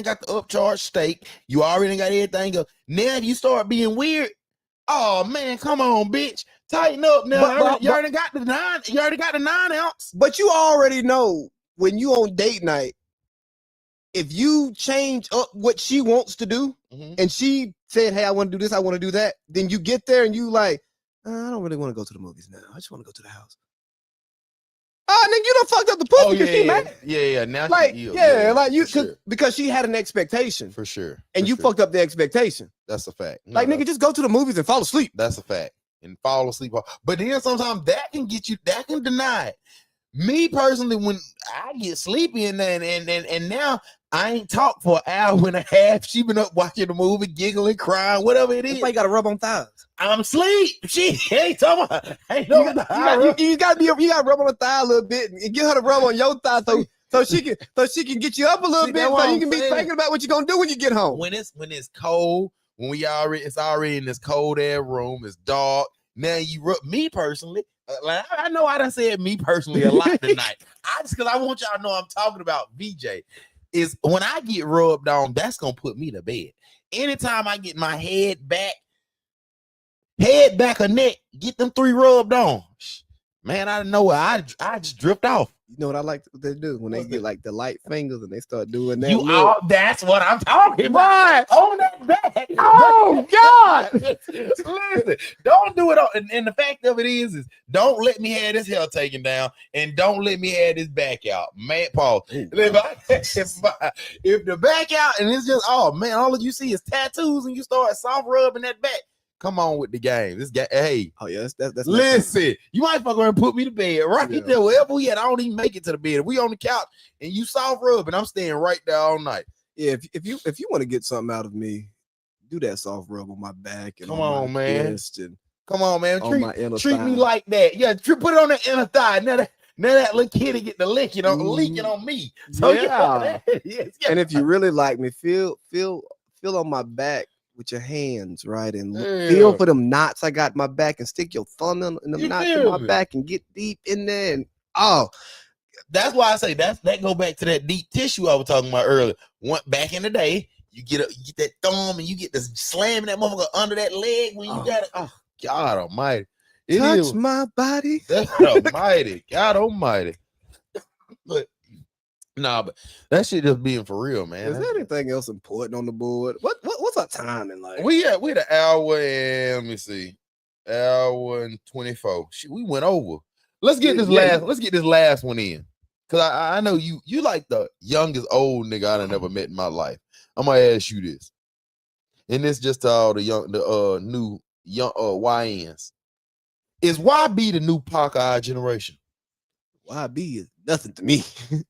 got the upcharged steak, you already got everything else. Now if you start being weird, oh man, come on, bitch. Tighten up now. You already got the 9. You already got the 9 ounce. But you already know when you on date night, if you change up what she wants to do, and she said, "Hey, I want to do this, I want to do that," then you get there and you like, I don't really want to go to the movies now. I just want to go to the house. Nigga, you done fucked up the pussy because she mad. Yeah. Now because she had an expectation. For sure. And you fucked up the expectation. That's a fact. Nigga, just go to the movies and fall asleep. That's a fact. And fall asleep. But then sometimes that can deny it. Me personally, when I get sleepy and now I ain't talked for an hour and a half. She been up watching the movie, giggling, crying, whatever it is. That's why you gotta rub on thighs. I'm asleep. She ain't talking about. You gotta rub on the thigh a little bit and get her to rub on your thigh so she can get you up a little bit so you can be thinking about what you're gonna do when you get home. When it's cold, when it's already in this cold air room, it's dark. Now you rub me personally. I know I done said me personally a lot tonight. Because I want y'all to know I'm talking about VJ. Is when I get rubbed on, that's gonna put me to bed. Anytime I get my head back or neck, get them 3 rubbed on. Man, I know I just drift off. You know what I like to do when they get like the light fingers and they start doing that. That's what I'm talking about. On that back. Oh God! Listen, don't do it. And the fact of it is don't let me have this hair taken down and don't let me have this back out. Man, Paul. If the back out and it's just all you see is tattoos and you start soft rubbing that back. Come on with the game. This guy, hey. Oh, yeah, that's listen, you might fuck around and put me to bed right there. Wherever we at, I don't even make it to the bed. If we on the couch and you soft rub and I'm staying right there all night. Yeah, if you want to get something out of me, do that soft rub on my back and come on, man. Come on, man. Treat me like that. Yeah, put it on the inner thigh. Now that little kitty get the licking on me. So yeah. And if you really like me, feel on my back with your hands, right? And feel for them knots I got in my back and stick your thumb in them knots in my back and get deep in there. And that's why I say that go back to that deep tissue I was talking about earlier. Back in the day, you get that thumb and you get this slamming that motherfucker under that leg when you got it. Oh God Almighty! Touch my body. That's almighty. God Almighty. But but that shit just being for real, man. Is there anything else important on the board? What's our timing like? We had an hour and let me see, hour and 24. Shit, we went over. Let's get this last one in. Cause I know you like the youngest old nigga I done never met in my life. I'm gonna ask you this. And this just to all the new young YNs. Is YB the new Pac of our generation? YB is nothing to me.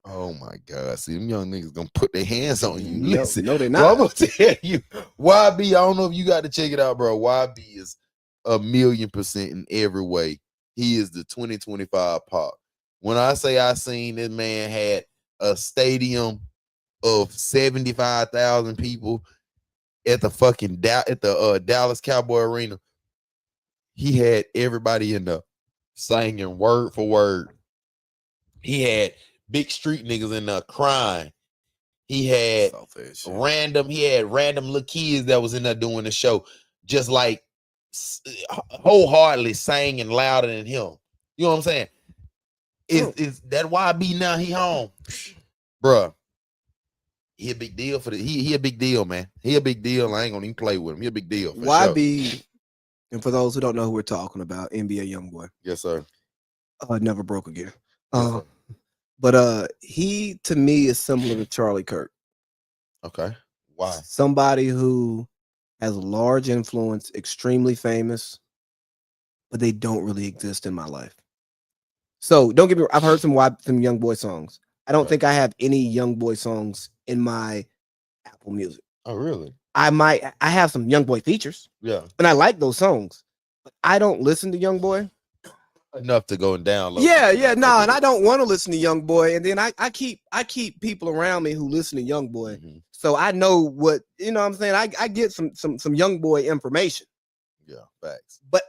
Oh my God. See, them young niggas gonna put their hands on you. Listen, no, they're bro, not. I'm gonna tell you, YB, I don't know if you got to check it out, bro. YB is 1,000,000% in every way. He is the 2025 Pac. When I say I seen this man had a stadium of 75,000 people at the fucking Dallas Cowboy Arena, he had everybody in there singing word for word. He had big street niggas in there crying. He had random little kids that was in there doing the show, just like wholeheartedly singing louder than him. You know what I'm saying? Is that YB now? He home, bruh. He a big deal for he a big deal, man. He a big deal. I ain't gonna even play with him. He a big deal. YB, sure. And for those who don't know who we're talking about, NBA YoungBoy. Yes, sir. Never broke again. Yes, but he to me is similar to Charlie Kirk. Okay. Why? Somebody who has a large influence, extremely famous, but they don't really exist in my life. So don't get me wrong, I've heard some YoungBoy songs. I don't think I have any YoungBoy songs in my Apple Music. Oh, really? I have some YoungBoy features. Yeah. And I like those songs. But I don't listen to YoungBoy enough to go and download. And I don't want to listen to YoungBoy. And then I keep people around me who listen to YoungBoy. Mm-hmm. So I know what, you know what I'm saying? I get some YoungBoy information. Yeah, facts. But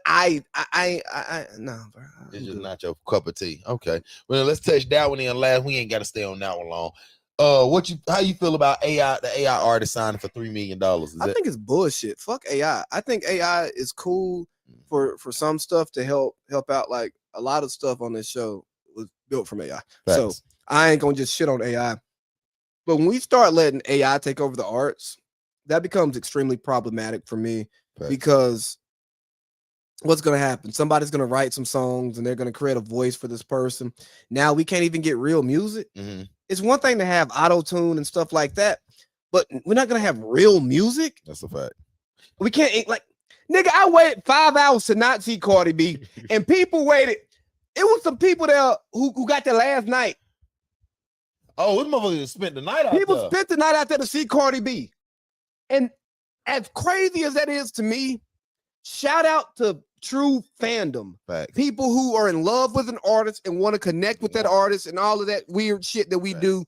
no, bro. It's just not your cup of tea. Okay. Well, let's touch that one in last. We ain't got to stay on that one long. How you feel about the AI artist signing for $3 million? I think it's bullshit. Fuck AI. I think AI is cool for some stuff to help out. Like a lot of stuff on this show was built from AI. Facts. So I ain't gonna just shit on AI. But when we start letting AI take over the arts, that becomes extremely problematic for me. Facts. Because what's going to happen? Somebody's going to write some songs and they're going to create a voice for this person. Now we can't even get real music. Mm-hmm. It's one thing to have auto-tune and stuff like that, but we're not going to have real music. That's a fact. We can't, like, nigga, I waited 5 hours to not see Cardi B, and people waited. It was some people there who got there last night. Oh, this motherfucker spent the night out there. People spent the night out there to see Cardi B. And as crazy as that is to me, shout out to true fandom. Facts. People who are in love with an artist and want to connect with that artist and all of that weird shit that we do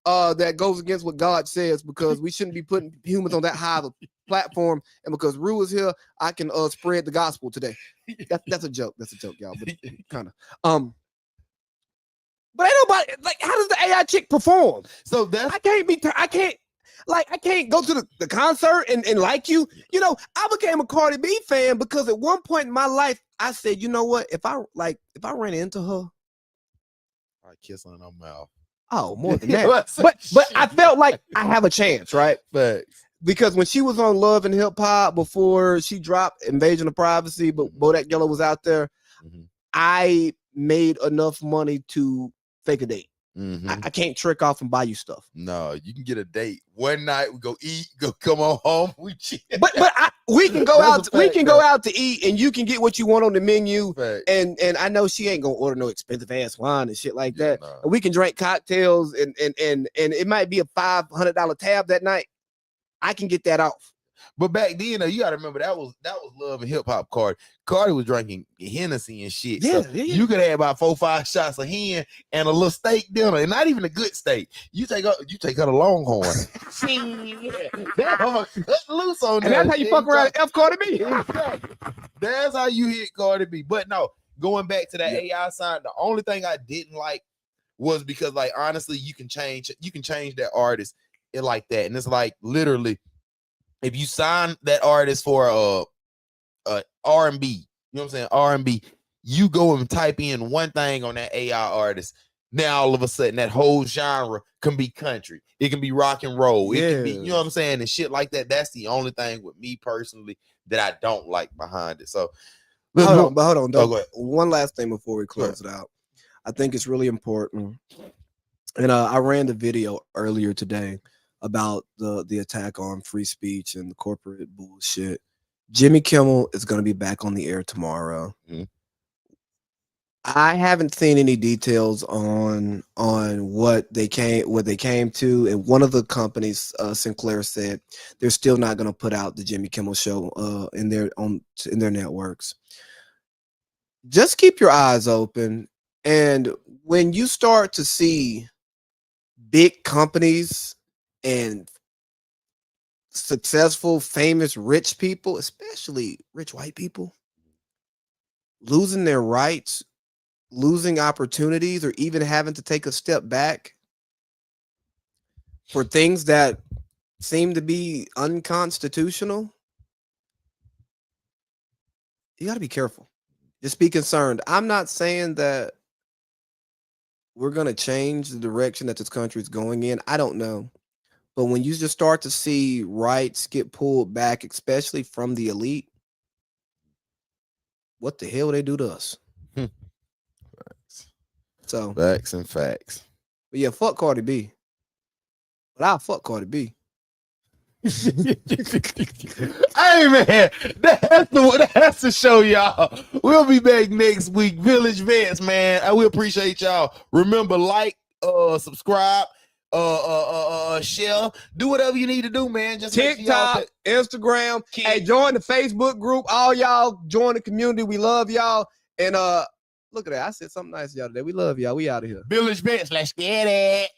that goes against what God says, because we shouldn't be putting humans on that high of a platform. And because Rue is here, I can spread the gospel today. That's a joke. That's a joke, y'all. But kind of. But ain't nobody, like, how does the AI chick perform? So that's I can't go to the concert and like you. You know, I became a Cardi B fan because at one point in my life, I said, you know what? If I ran into her, I kiss on her mouth. Oh, more than that. but I felt like I have a chance, right? Facts. Because when she was on Love and Hip Hop before she dropped Invasion of Privacy, but Bodak Yellow was out there, I made enough money to fake a date. I can't trick off and buy you stuff. No, you can get a date one night. We go eat, go come on home. We chill. But we can go out. We can go out to eat, and you can get what you want on the menu. Fact. And I know she ain't gonna order no expensive ass wine and shit like that. Nah. And we can drink cocktails, and it might be a $500 tab that night. I can get that off. But back then, you gotta remember that was Love and Hip Hop. Cardi was drinking Hennessy and shit. Yeah, so yeah. You could have about 4 or 5 shots of hen and a little steak dinner, and not even a good steak. You take her to Longhorn. That motherfucker cut loose on that. And that's how you fuck around F Cardi B. That's how you hit Cardi B. But no, going back to that AI side, the only thing I didn't like was because, like, honestly, you can change that artist like that, and it's like literally if you sign that artist for R&B, you know what I'm saying, R&B, you go and type in one thing on that AI artist, now all of a sudden that whole genre can be country, it can be rock and roll, it can be, you know what I'm saying, and shit like that. That's the only thing with me personally that I don't like behind it. So hold on. go ahead. One last thing before we close it out. I think it's really important. And I ran the video earlier today about the attack on free speech and the corporate bullshit. Jimmy Kimmel is going to be back on the air tomorrow. Mm-hmm. I haven't seen any details on what they came to, and one of the companies, Sinclair, said they're still not going to put out the Jimmy Kimmel show in their networks. Just keep your eyes open, and when you start to see big companies and successful, famous, rich people, especially rich white people, losing their rights, losing opportunities, or even having to take a step back for things that seem to be unconstitutional, you got to be careful. Just be concerned. I'm not saying that we're going to change the direction that this country is going in. I don't know. But when you just start to see rights get pulled back, especially from the elite, what the hell they do to us? So facts and facts. But yeah, fuck Cardi B. But I'll fuck Cardi B. Hey man, that's the show, y'all. We'll be back next week. Village Vets, man. We appreciate y'all. Remember, like, subscribe, share, do whatever you need to do, man. Just TikTok, Instagram. Hey, join the Facebook group. All y'all join the community. We love y'all. And look at that. I said something nice y'all today. We love y'all. We out of here. Village Vets, let's get it.